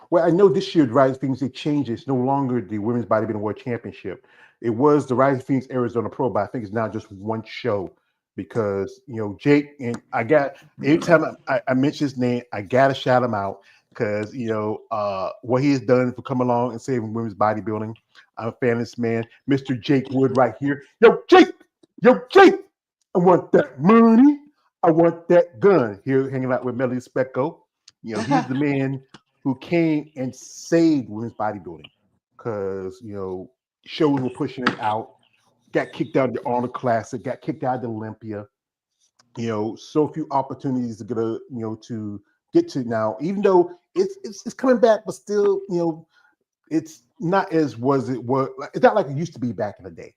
Well, I know this year the Rising Phoenix they changed. It's no longer the Women's Bodybuilding World Championship. It was the Rising Phoenix Arizona Pro, but I think it's now just one show because Jake and I got every time I mention his name, I gotta shout him out because what he has done for coming along and saving women's bodybuilding. I'm a fan of this man, Mr. Jake Wood, right here. Yo Jake, I want that money. I want that gun. Here, hanging out with Melody Specco. He's the man who came and saved women's bodybuilding because shows were pushing it out, got kicked out of the Arnold Classic, got kicked out of the Olympia. So few opportunities to get to now. Even though it's coming back, but still, it's not as was it was. It's not like it used to be back in the day.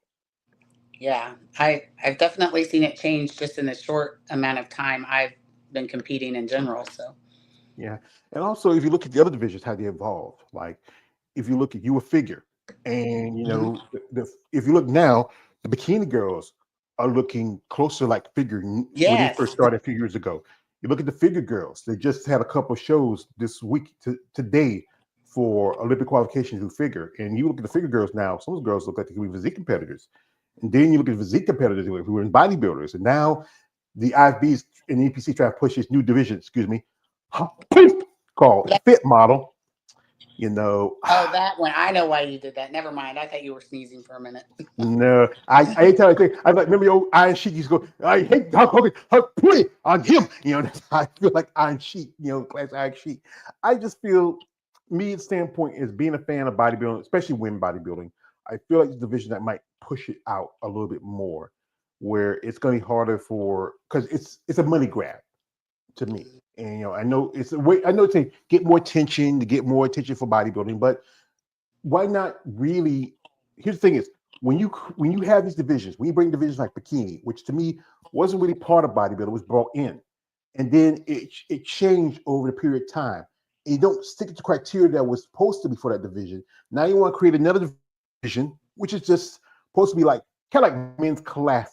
Yeah, I've definitely seen it change just in the short amount of time I've been competing in general. So Yeah, and also if you look at the other divisions, how they evolved. Like if you look at you a figure, and mhm. if you look now, the bikini girls are looking closer like figure when they first Yes. started a few years ago. You look at the figure girls; they just had a couple of shows this week today for Olympic qualifications in figure. And you look at the figure girls now; some of those girls look like they could be physique competitors. And then you look at physique competitors who were in bodybuilders, and now the IFBs and the EPC trying to push this new division. Excuse me, called Yeah. fit model. You know, Oh, that one. I know why you did that. Never mind. I thought you were sneezing for a minute. no, I ain't telling you. I like remember the old Iron Sheik used to go. I hate Hulk Hogan. Put it on him. That's how I feel like Iron Sheik. Class Iron Sheik. I just feel me standpoint is being a fan of bodybuilding, especially women bodybuilding. I feel like the division that might push it out a little bit more, where it's going to be harder for because it's a money grab to me. And I know it's a way. I know to get more attention to get more attention for bodybuilding, but why not really? Here's the thing: is when you have these divisions, when you bring divisions like bikini, which to me wasn't really part of bodybuilding, was brought in, and then it changed over the period of time. And you don't stick to the criteria that was supposed to be for that division. Now you want to create another division, which is just supposed to be like kind of like men's classic.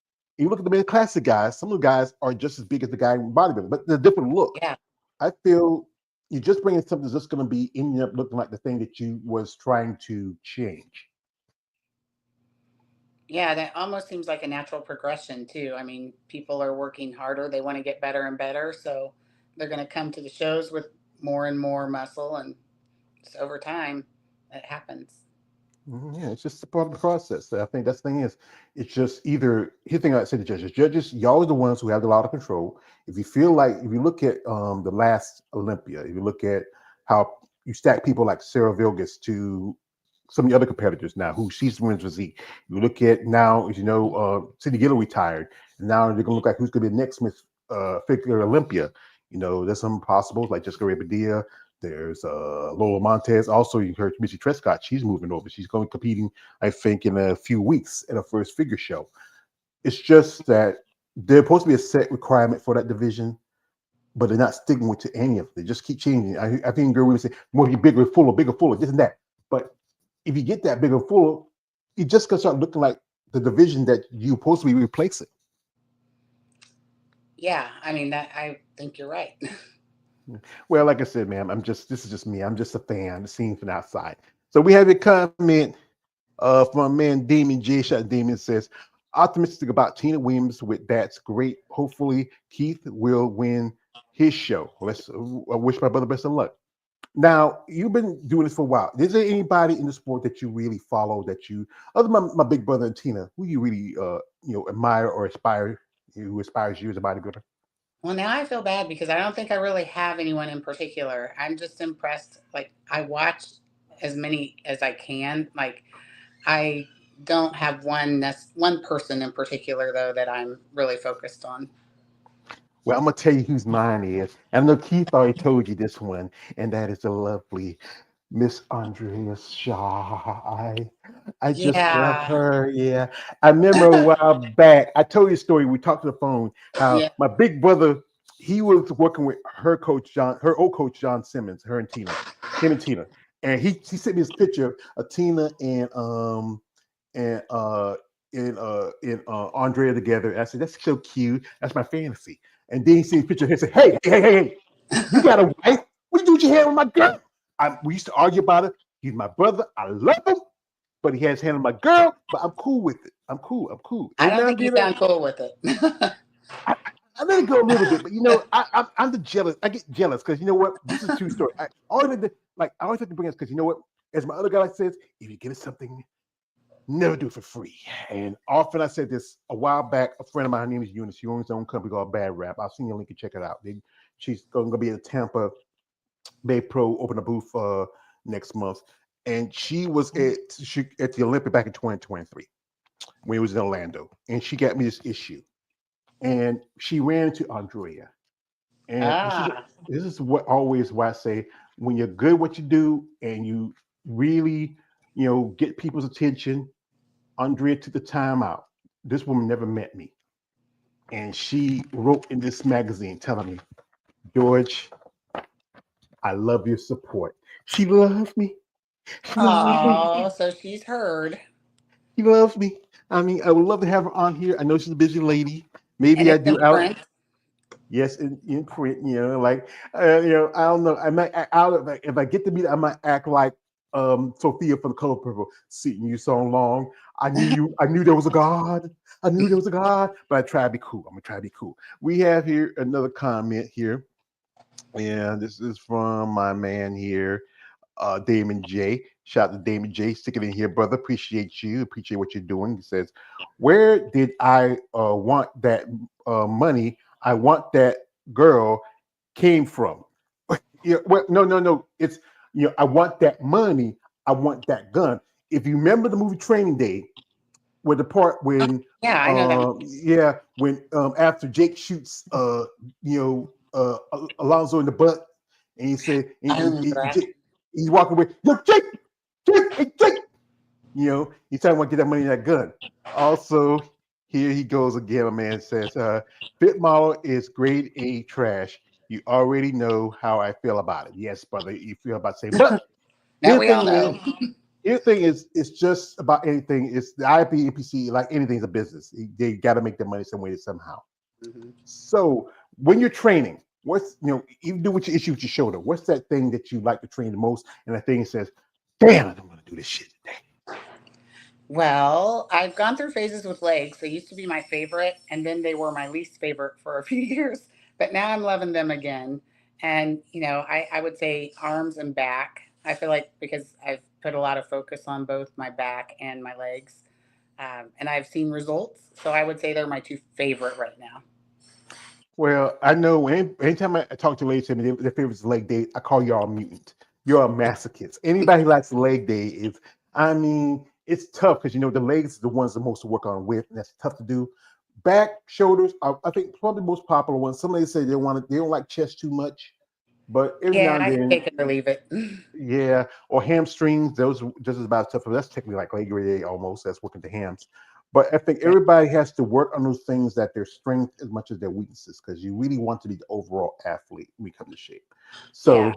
And you look at the men's classic guys; some of the guys are just as big as the guy in bodybuilding, but they're a different look. Yeah. I feel you're just bringing something that's just going to be ending up looking like the thing that you was trying to change. Yeah, that almost seems like a natural progression too. I mean, people are working harder. They want to get better and better, so they're going to come to the shows with more and more muscle, and just over time, it happens. Yeah, it's just a part of the process. I think that's the thing is, it's just either here's the thing I say to judges. Judges, y'all are the ones who have a lot of control. If you feel like if you look at the last Olympia, if you look at how you stack people like Sarah Vilgas to some of the other competitors now who she's the women's physique. You look at now, as you know, Cindy Gillow retired, and now they're gonna look like who's gonna be the next Miss Figure Olympia. There's some possibles like Jessica Rabidia. There's Lola Montez. Also, you heard Missy Trescott. She's moving over. She's going to be competing, I think, in a few weeks at her first figure show. It's just that there's supposed to be a set requirement for that division, but they're not sticking with to any of it. They just keep changing. I think girl women say more be bigger, fuller, this and that. But if you get that bigger, fuller, you just gonna start looking like the division that you're supposed to be replacing. Yeah, I mean that. I think you're right. Well, like I said, ma'am, this is just me. I'm just a fan, seeing from outside. So we have a comment from a man Damon J. Shot Damon says, optimistic about Tina Williams with that's great. Hopefully Keith will win his show. Let's I wish my brother best of luck. Now, you've been doing this for a while. Is there anybody in the sport that you really follow that you, other than my big brother and Tina, who you really admire or aspire, who inspires you as a bodybuilder? Well, now I feel bad because I don't think I really have anyone in particular. I'm just impressed. Like I watch as many as I can. Like I don't have one person in particular though that I'm really focused on. Well, I'm gonna tell you whose mine is. And I know Keith already told you this one, and that is the lovely Miss Andrea Shaw. I just love Yeah. her. Yeah, I remember a while back. I told you a story. We talked to the phone. How Yeah. my big brother. he was working with her old coach John Simmons, him and Tina, and he sent me this picture of Tina and Andrea together. I said, "That's so cute. That's my fantasy." And then he seen a picture of him and said, "Hey, you got a wife? What you do with your hand with my girl?" We used to argue about it. He's my brother. I love him, but he has hand on my girl. But I'm cool with it. I'm cool. I'm cool. I Every don't now think and you then, sound cool with it. I, I let it go a little bit, but I'm the jealous. I get jealous because you know what? This is a true story. I always have to bring this because you know what? As my other guy says, if you give it something, never do it for free. And often I said this a while back. A friend of mine, her name is Eunice. She owns her own company called Bad Rap. I'll send you a link and check it out. She's going to be at Tampa Bay Pro, open a booth next month. And she was at the Olympic back in 2023 when it was in Orlando. And she got me this issue. And she ran into Andrea. And Ah, this is what always why I say when you're good at what you do and you really, get people's attention, Andrea took the time out. This woman never met me. And she wrote in this magazine telling me, George, I love your support. She loves me. She loves me. oh, so she's heard. She loves me. I mean, I would love to have her on here. I know she's a busy lady. And Maybe I it's in do out. print. Yes, in print, like I don't know. I might act out if I get to meet, I might act like Sophia from the Color Purple, seeing you so long. I knew you. I knew there was a God. I knew there was a God, but I try to be cool. I'm gonna try to be cool. We have here another comment here, and this is from my man here, Damon J. Shout out to Damon J. Stick it in here, brother. Appreciate you. Appreciate what you're doing. He says, "Where did I want that money? I want that girl came from." Yeah, well, no. It's I want that money. I want that gun. If you remember the movie Training Day, where the part when Yeah, I know that. when after Jake shoots Alonzo in the butt, and he said I remember that. he's walking away, yo, Jake, hey, Jake. He's trying to get that money in that gun. Also, here he goes again. A man says, "Fit model is grade A trash. You already know how I feel about it." Yes, brother, you feel about the same. But Now here's the we all thing, know. man. Here's the thing is, it's just about anything. It's the IP, APC, like anything's a business. They got to make their money some way somehow. Mhm. So when you're training, what's you do what you issue with your shoulder. What's that thing that you like to train the most? And the thing says, "Damn, I'm gonna do this shit today." Well, I've gone through phases with legs. They used to be my favorite, and then they were my least favorite for a few years. But now I'm loving them again. And, I would say arms and back. I feel like because I've put a lot of focus on both my back and my legs, and I've seen results. So I would say they're my two favorite right now. Well, I know anytime I talk to ladies, tell me their favorite is leg day. I call y'all a mutant. You're a masochist. Anybody who likes leg day is, I mean, it's tough because the legs are the ones the most to work on with, and that's tough to do. Back, shoulders, are, I think probably the most popular ones. Some ladies say they don't like chest too much, but every now Yeah, and I can then, take it or leave it. yeah, or hamstrings. Those are just as about tough. That's technically like leg day almost. That's working the hams. But I think Right. everybody has to work on those things that their strength as much as their weaknesses, because you really want to be the overall athlete when you come to shape. Yeah, So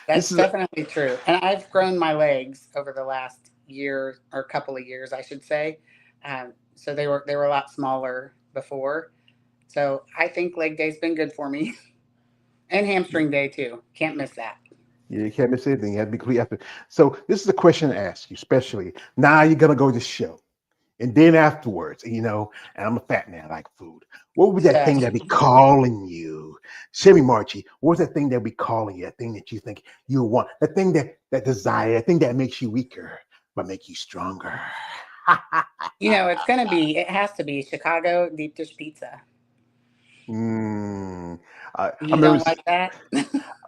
this that's is definitely true. And I've grown my legs over the last year or couple of years, I should say. So they were a lot smaller before. So I think leg day's been good for me, and hamstring day too. Can't miss that. you can't miss anything. You have to be clear after. So this is the question to ask you, especially now you're gonna go to the show. And then afterwards, and I'm a fat man, I like food. What would be that thing Yes. that be calling you? Shimmy Margie, what's that thing that be calling you? That thing that you think you want? That thing that desire, that thing that makes you weaker, but make you stronger. It has to be Chicago deep dish pizza. mm, I You remember. don't like that?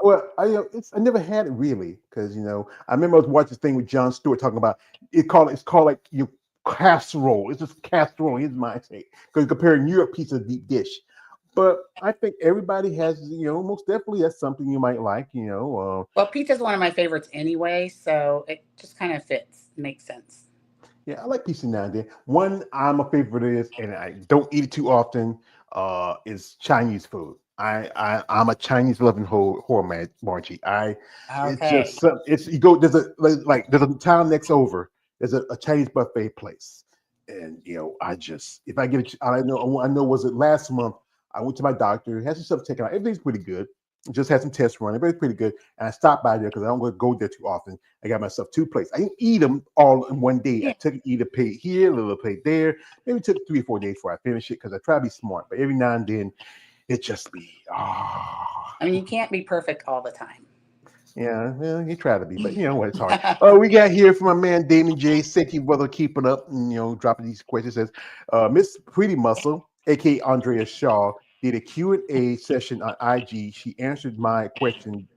Well, I never had it really because I remember I was watching this thing with Jon Stewart talking about it's called like your casserole. It's just casserole. His mind state because comparing New York pizza to deep dish. But I think everybody has most definitely that's something you might like. Well, pizza's one of my favorites anyway, so it just kind of fits. Makes sense. Yeah, I like pizza now and then. One I'm a favorite is, and I don't eat it too often. Is Chinese food. I'm a Chinese loving horror man, Margie. It's Okay. just it's you go there's a like there's a town next over. There's a Chinese buffet place, and I just if I get I know was it last month I went to my doctor, had some stuff taken out. Everything's pretty good. Just had some tests run. Everything's pretty good, and I stopped by there because I don't go there too often. I got myself two plates. I didn't eat them all in one day. I Yeah. took eat a plate here, a little plate there. Maybe it took 3 or 4 days before I finished it because I try to be smart. But every now and then it just be I mean, you can't be perfect all the time. yeah, well, you try to be, but you know what, it's hard. Oh, we got here from my man Damon J. Thank you, brother, keeping up and dropping these questions. Says Miss Pretty Muscle, aka Andrea Shaw, did a Q&A session on IG. She answered my question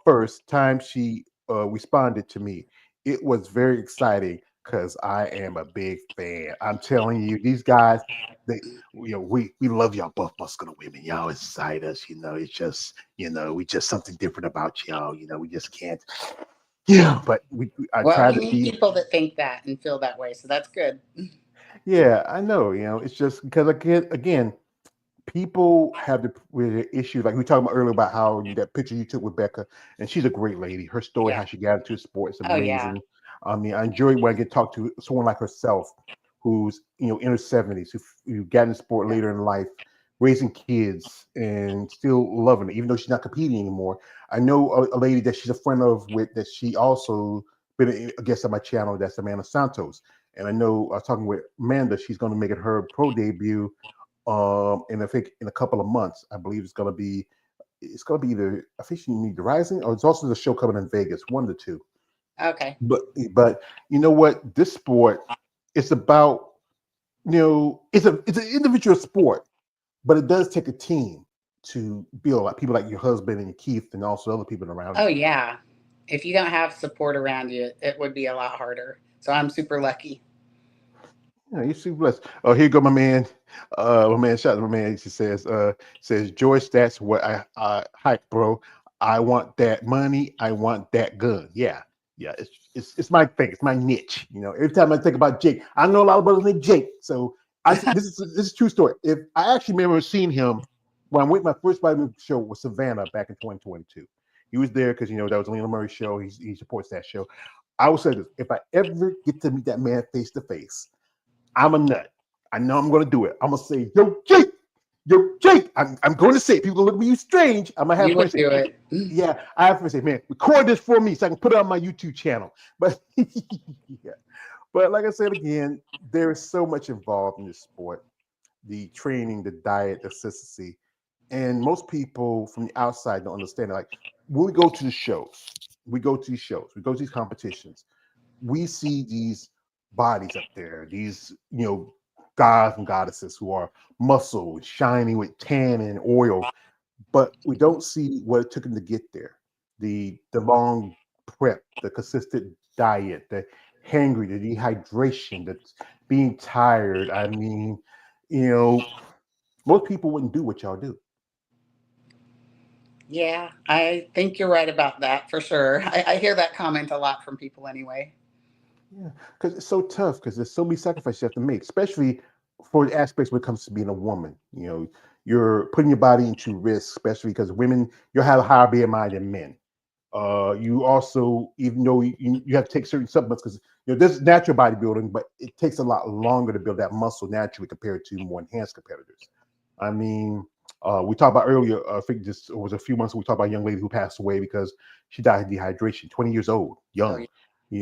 first time she responded to me. It was very exciting because I am a big fan. I'm telling you, these guys, they we love y'all both muscular women. Y'all excite us. It's just we just something different about y'all. We just can't. Yeah, but I Well, try we to need be. people that think that and feel that way, so that's good. Yeah, I know. It's just because again, people have with the issue like we talked about earlier about how that picture you took with Becca, and she's a great lady. Her story, Yeah. how she got into sports, Oh yeah. amazing. I mean, I enjoy when I get to talk to someone like herself, who's in her 70s, who got into sport Yeah. later in life, raising kids and still loving it, even though she's not competing anymore. I know a lady that she's a friend of with that she also been a guest on my channel. That's Amanda Santos, and I know I was talking with Amanda. She's going to make it her pro debut and I think in a couple of months, I believe it's gonna be either I think she need the Rising or it's also the show coming in Vegas, one of the two. Okay. But you know what? This sport, it's about it's an individual sport, but it does take a team to build like people like your husband and Keith and also other people around Oh you. yeah. If you don't have support around you, it would be a lot harder. So I'm super lucky. Yeah, you see blessed. Oh, here go my man. My man, shout out to my man. She says George, that's what I hype, bro. I want that money. I want that gun. Yeah, yeah. It's my thing. It's my niche. Every time I think about Jake, I know a lot of brothers named Jake. So this is a true story. If I actually remember seeing him when I went my first Bible show with Savannah back in 2022. He was there because that was a Lena Murray show. He supports that show. I will say this: if I ever get to meet that man face to face. I'm a nut. I know I'm going to do it. I'm going to say, yo, Jake. I'm going to say it. People look at me strange. I'm going to have You would friends say, do it. yeah, I have friends say, man, record this for me so I can put it on my YouTube channel. But yeah. But like I said again, there is so much involved in this sport, the training, the diet, the consistency. And most people from the outside don't understand it. Like when we go to the shows, we go to these shows, we go to these competitions, we see these bodies up there, these gods and goddesses who are muscle, shining with tan and oil, but we don't see what it took them to get there. The long prep, the consistent diet, the hangry, the dehydration, the being tired. I mean, you know, most people wouldn't do what y'all do. Yeah, I think you're right about that for sure. I hear that comment a lot from people anyway. Yeah, because it's so tough because there's so many sacrifices you have to make, especially for the aspects when it comes to being a woman. You're putting your body into risk, especially because women, you have a higher BMI than men. You also, even though you have to take certain supplements because this is natural bodybuilding, but it takes a lot longer to build that muscle naturally compared to more enhanced competitors. I mean, we talked about earlier. I think this was a few months ago. We talked about a young lady who passed away because she died of dehydration. 20 years old, Oh, young. yeah.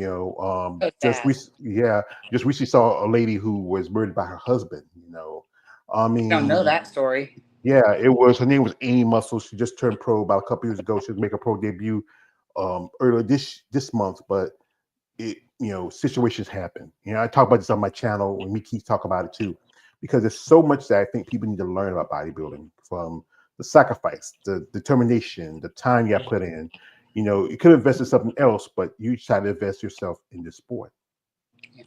So Just sad. yeah, just recently saw a lady who was murdered by her husband. I I don't know mean, that story. yeah, it was. Her name was Amy Muscle. She just turned pro about a couple years ago. She was making a pro debut earlier this month, but situations happen. I talk about this on my channel, and me keep talk about it too, because there's so much that I think people need to learn about bodybuilding, from the sacrifice, the determination, the time you got put in. You could invest in something else, but you try to invest yourself in this sport. Yeah.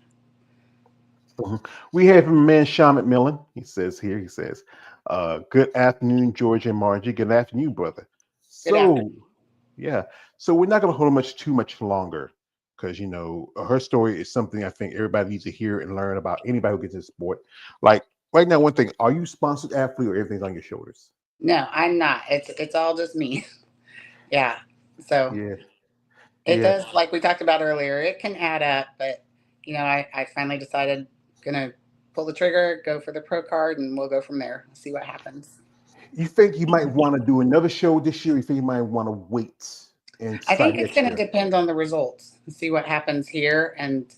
Mhm. We have from man Sean McMillan. He says, good afternoon, George and Margie. Good afternoon, brother. Good afternoon. So, yeah. So we're not going to hold too much longer because, her story is something I think everybody needs to hear and learn about, anybody who gets into sport. Like right now, one thing, are you sponsored athlete or everything's on your shoulders? No, I'm not. It's all just me. Yeah. So Yeah, it yeah. does, like we talked about earlier, it can add up, but I finally decided gonna pull the trigger, go for the pro card, and we'll go from there. See what happens. You think you might want to do another show this year? You think you might want to wait and I decide think it's next gonna year? depend on the results. See what happens here and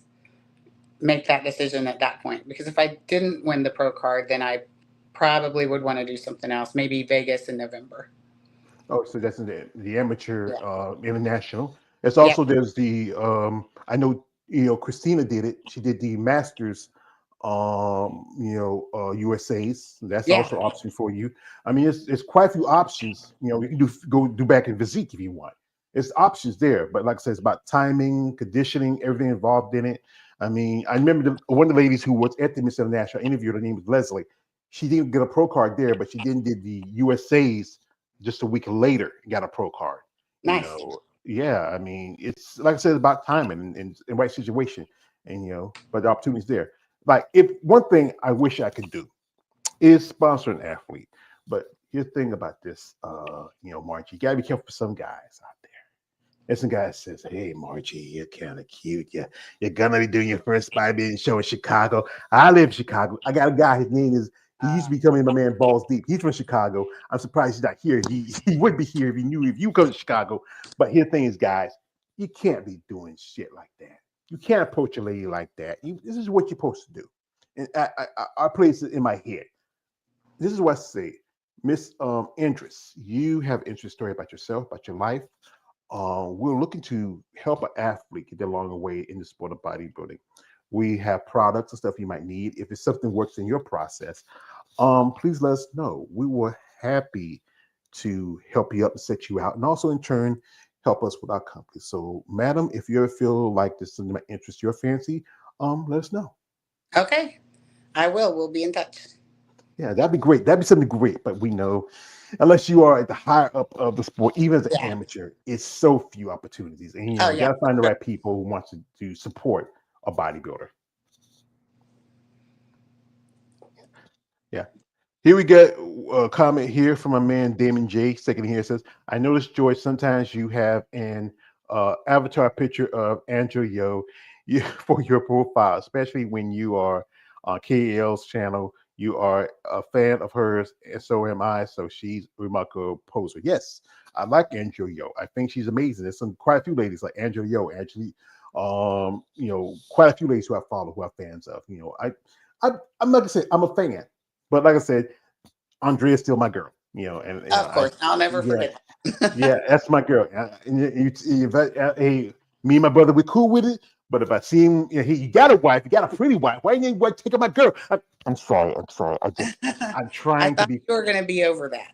make that decision at that point. Because if I didn't win the pro card, then I probably would want to do something else, maybe Vegas in November. Oh, so that's the amateur Yeah. international. It's Yep. also there's the I know Christina did it. She did the Masters USA's. That's Yeah. also an option for you. I mean, it's quite a few options. You can go do back in physique if you want. It's options there, but like I said, it's about timing, conditioning, everything involved in it. I mean, I remember one of the ladies who was at the Miss International interview. Her name was Leslie. She didn't get a pro card there, but she didn't did the USA's just a week later. Got a pro card. Nice. Yeah. I mean, it's like I said about timing and right situation, and but the opportunities there. Like if one thing I wish I could do is sponsor an athlete, but here's the thing about this, Margie, you gotta be careful for some guys out there. There's some guy says, "Hey, Margie, you're kind of cute. You're gonna be doing your first spy being show in Chicago. I live in Chicago. I got a guy. His name is. He used to be coming. My man, Balls Deep. He's from Chicago. I'm surprised he's not here. He would be here if he knew if you come to Chicago. But here's the thing is, guys, you can't be doing shit like that. You can't approach a lady like that. This is what you're supposed to do. And I place it in my head. This is what I say, Miss Andrist. You have an interesting story about yourself, about your life. We're looking to help an athlete get along the way in the sport of bodybuilding. We have products and stuff you might need. If it's something works in your process, please let us know. We were happy to help you up and set you out, and also in turn help us with our company. So, madam, if you ever feel like this is something that might interest your fancy, let us know. Okay. I will. We'll be in touch. Yeah, that'd be great. That'd be something great. But we know, unless you are at the higher up of the sport, even as an Yeah. amateur, it's so few opportunities. And Oh, you yeah. got to find the right people who want to support a bodybuilder. Yeah. Here we get a comment here from my man Damon J. Second here says, "I noticed George. Sometimes you have an avatar picture of Andrew Yo for your profile, especially when you are on KL's channel. You are a fan of hers, and so am I. So she's a remarkable poser. Yes, I like Andrew Yo. I think she's amazing. There's quite a few ladies like Andrew Yo actually. Quite a few ladies who I follow who I'm fans of. I'm not gonna say I'm a fan, but like I said, Andrea is still my girl. And Of I course. I'll never yeah forget that. yeah that's my girl. Hey, me and my brother we cool with it. But if I see him, he you got a wife, you got a pretty wife. Why ain't you taking my girl? I'm sorry. I'm sorry. I'm I trying to thought be. you were going to be over that.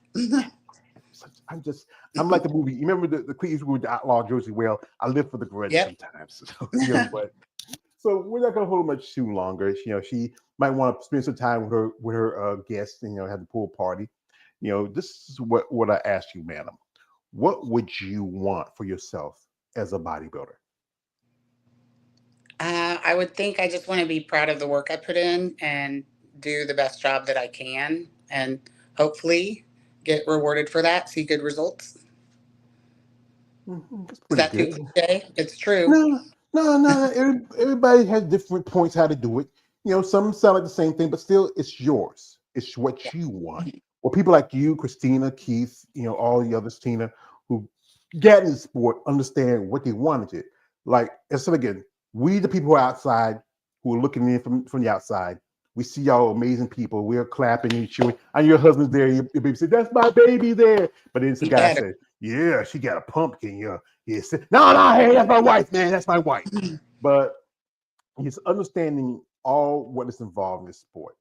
I'm just. I'm like the movie. You remember the Clint Eastwood, the Outlaw Josie Whale? I live for the grudge Yep. sometimes. But so we're not gonna hold much too longer. She might want to spend some time with her guests. Have the pool party. This is what I asked you, madam. What would you want for yourself as a bodybuilder? I would think I just want to be proud of the work I put in and do the best job that I can and hopefully get rewarded for that, see good results. That's Is pretty that too good. cliche? It's true. No, no. Everybody has different points how to do it. Some sound like the same thing, but still, it's yours. It's Yeah. what you want. Well, people like you, Christina, Keith, all the others, Tina, who get in the sport, understand what they wanted it. Like, and so again, we the people who are outside, who are looking in from the outside, we see y'all amazing people. We're clapping and cheering. And your husband's there. Your baby said, "That's my baby there." But then some You guy better. said, "Yeah, she got a pumpkin. Yeah, yes. No, hey, that's my wife, man. That's my wife." But he's understanding all what is involved in this sport,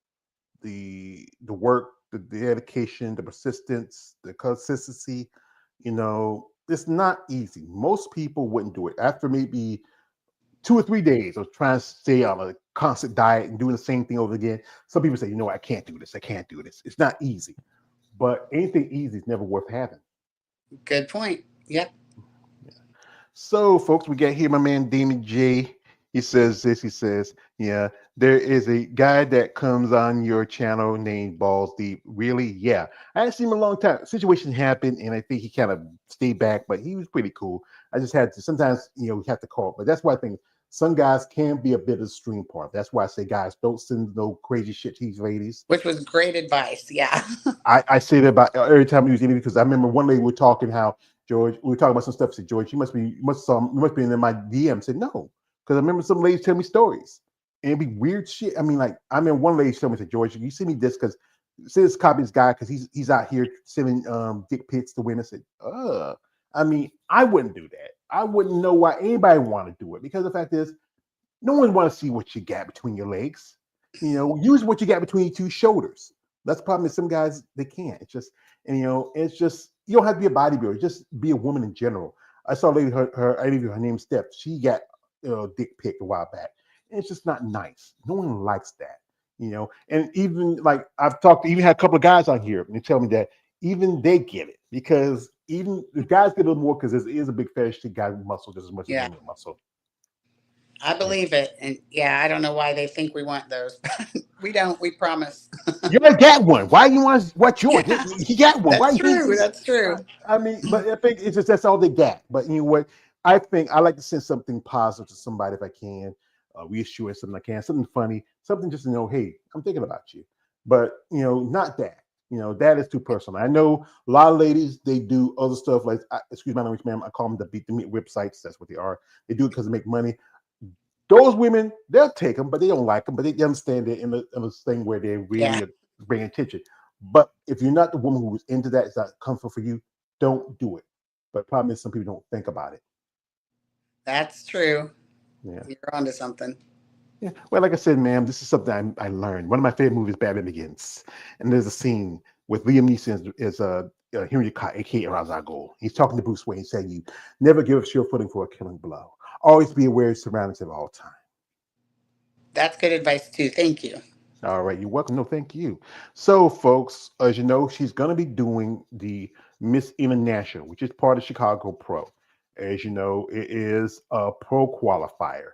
the work, the dedication, the persistence, the consistency. It's not easy. Most people wouldn't do it after maybe 2 or 3 days of trying to stay on a constant diet and doing the same thing over again. Some people say, I can't do this. I can't do this. It's not easy. But anything easy is never worth having. Good point. Yep. So, folks, we got here my man Damon J. He says this. He says, "Yeah, there is a guy that comes on your channel named Balls Deep. Really? Yeah, I hadn't seen him in a long time. Situation happened, and I think he kind of stayed back, but he was pretty cool. I just had to. Sometimes, we have to call. But that's why I think some guys can be a bit of the stream part. That's why I say, guys, don't send no crazy shit to these ladies. Which was great advice. Yeah. I say that about every time we use interview because I remember one lady we were talking how George we were talking about some stuff. I said, George, you must be in my DM. I said no, because I remember some ladies tell me stories and it'd be weird shit. I mean, like I mean, one lady told me, said, George, you see me this because see this copy this guy because he's out here sending dick pics to women. I said, I mean, I wouldn't do that. I wouldn't know why anybody want to do it because the fact is, no one want to see what you got between your legs. Use what you got between your two shoulders. That's the problem. Is some guys they can't. It's just it's just you don't have to be a bodybuilder. Just be a woman in general. I saw a lady, her interview, her name's Steph. She got dick pic a while back. And it's just not nice. No one likes that. And even like I've talked, even had a couple of guys on here, and they tell me that even they get it because even the guys get a little more because there is a big fetish to guy muscle just as much as Yeah. women muscle. I Yeah. believe it. And yeah, I don't know why they think we want those. We don't, we promise. You already got one. Why you want what yours? Yeah, He got one. Why that's he? true. That's true. I mean, but I think it's just that's all they got. But you know what? I think I like to send something positive to somebody if I can, reassure something I can, something funny, something just to know, hey, I'm thinking about you. But not that. That is too personal. I know a lot of ladies they do other stuff like, excuse my language, ma'am. I call them the beat the meat websites. That's what they are. They do it because they make money. Those women, they'll take them, but they don't like them. But they understand it in a thing where they Yeah, really bring attention. But if you're not the woman who's into that, it's not comfort for you, don't do it. But the problem is some people don't think about it. that's true. Yeah. You're onto something. Yeah. Well, like I said, ma'am, this is something I learned. One of my favorite movies, Batman Begins. And there's a scene with Liam Neeson as Henry Cott, aka Razago. He's talking to Bruce Wayne, saying, "You never give a sure footing for a killing blow. Always be aware of your surroundings at all times." That's good advice too. Thank you. All right, you're welcome. No, thank you. So, folks, as you know, she's going to be doing the Miss International, which is part of Chicago Pro. As you know, it is a pro qualifier.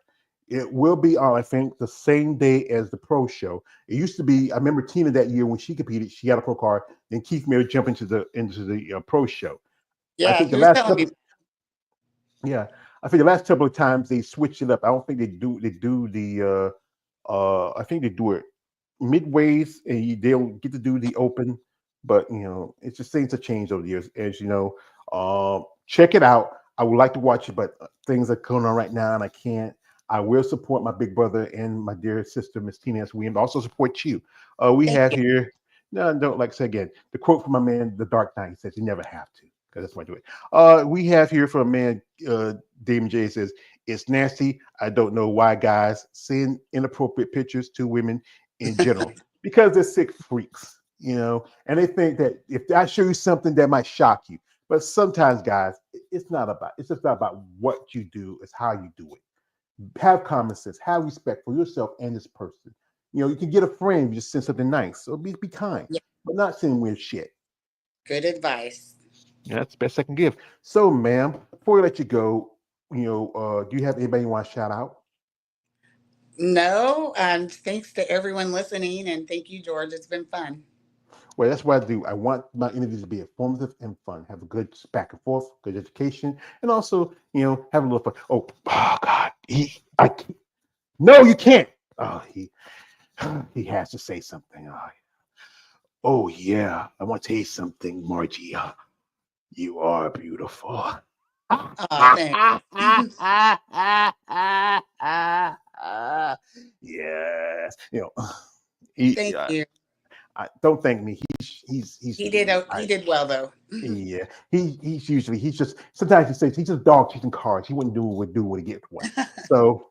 It will be on, I think, the same day as the pro show. It used to be. I remember Tina that year when she competed. She got a pro card. Then Keith Mary jumped into the pro show. I Yeah, think he the was last telling me. couple. Yeah, I think the last couple of times they switched it up. I don't think they do the. I think they do it midways, and they don't get to do the open. But it's just things have changed over the years. As you know, check it out. I would like to watch it, but things are going on right now, and I can't. I will support my big brother and my dear sister, Miss Tina S. Williams. Also support you. We Thank have you. here. No, don't like I said again. The quote from my man, The Dark Knight, says, "You never have to," because that's why I do it. We have here from a man, Damon J says, "It's nasty. I don't know why guys send inappropriate pictures to women in general because they're sick freaks, and they think that if I show you something that might shock you. But sometimes, guys, it's just not about what you do, it's how you do it. Have common sense, have respect for yourself and this person. You can get a friend, you just send something nice. So be kind, Yeah, but not send weird shit. good advice. Yeah, that's the best I can give. So, ma'am, before we let you go, do you have anybody you want to shout out? No, thanks to everyone listening, and thank you, George. It's been fun. Well, that's what I do. I want my interviews to be informative and fun. Have a good back and forth, good education, and also, have a little fun. Oh God, no, you can't. Oh, he has to say something. Oh yeah, I want to tell you something, Margie. You are beautiful. Oh, thanks. Yes, he, Thank you. don't thank me. He's He did. mean. He did well though. Yeah, he's just sometimes he says he's just dog chasing cars. He wouldn't do what he gets one. So,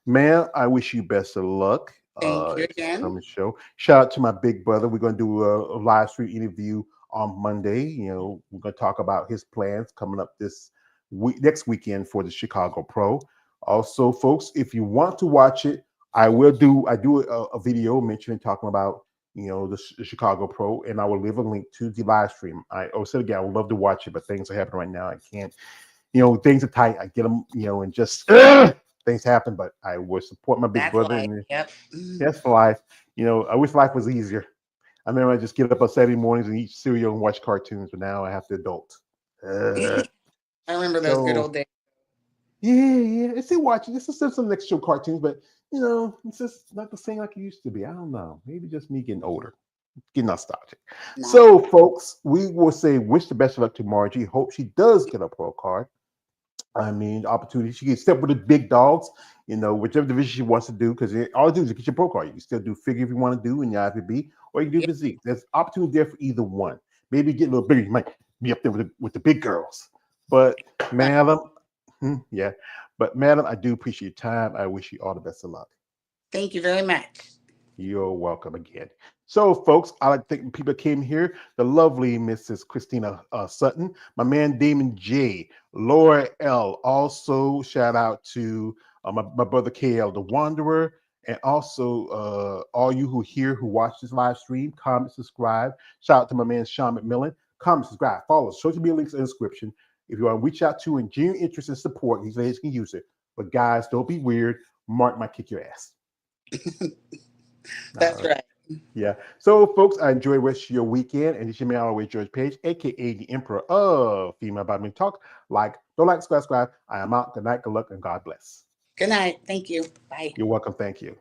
man, I wish you best of luck. Thank you At this again. coming show. Shout out to my big brother. We're gonna do a live stream interview on Monday. We're gonna talk about his plans coming up this next weekend for the Chicago Pro. Also, folks, if you want to watch it, I do a video mentioning talking about the Chicago Pro, and I will leave a link to the live stream. Said again, I would love to watch it, but things are happening right now. I can't. Things are tight. I get them, and just things happen, but I will support my big That's brother, life. and Yep. that's life. I wish life was easier. I remember I just get up on Saturday mornings and eat cereal and watch cartoons, but now I have to adult. Uh, I remember those good so old days. yeah. I still watching. This is still some next show cartoons, but it's just not the same like it used to be. I don't know. Maybe just me getting older, getting nostalgic. No. So, folks, we will say wish the best of luck to Margie. Hope she does get a pro card. I mean, opportunity. She can step with the big dogs, whichever division she wants to do, because all it do is get your pro card. You can still do figure if you want to do in your IFBB, or you can do Yep. physique. There's opportunity there for either one. Maybe get a little bigger. You might be up there with the big girls. But, Right. madam, yeah. But, madam, I do appreciate your time. I wish you all the best of luck. Thank you very much. You're welcome again. So, folks, I like to thank people that came here. The lovely Mrs. Christina Sutton, my man Damon J, Laura L. Also, shout out to my brother KL, the Wanderer, and also all you who watch this live stream, comment, subscribe. Shout out to my man Sean McMillan. Comment, subscribe, follow. Social media links in the description. If you want to reach out to and genuine interest and support, these ladies can use it. But guys, don't be weird. Mark might kick your ass. That's right. Yeah. So, folks, I enjoy the rest of your weekend. And this is your man, always George Page, aka the Emperor of Female Badminton Talk. Don't like, subscribe. I am out. Good night, good luck, and God bless. Good night. Thank you. Bye. You're welcome. Thank you.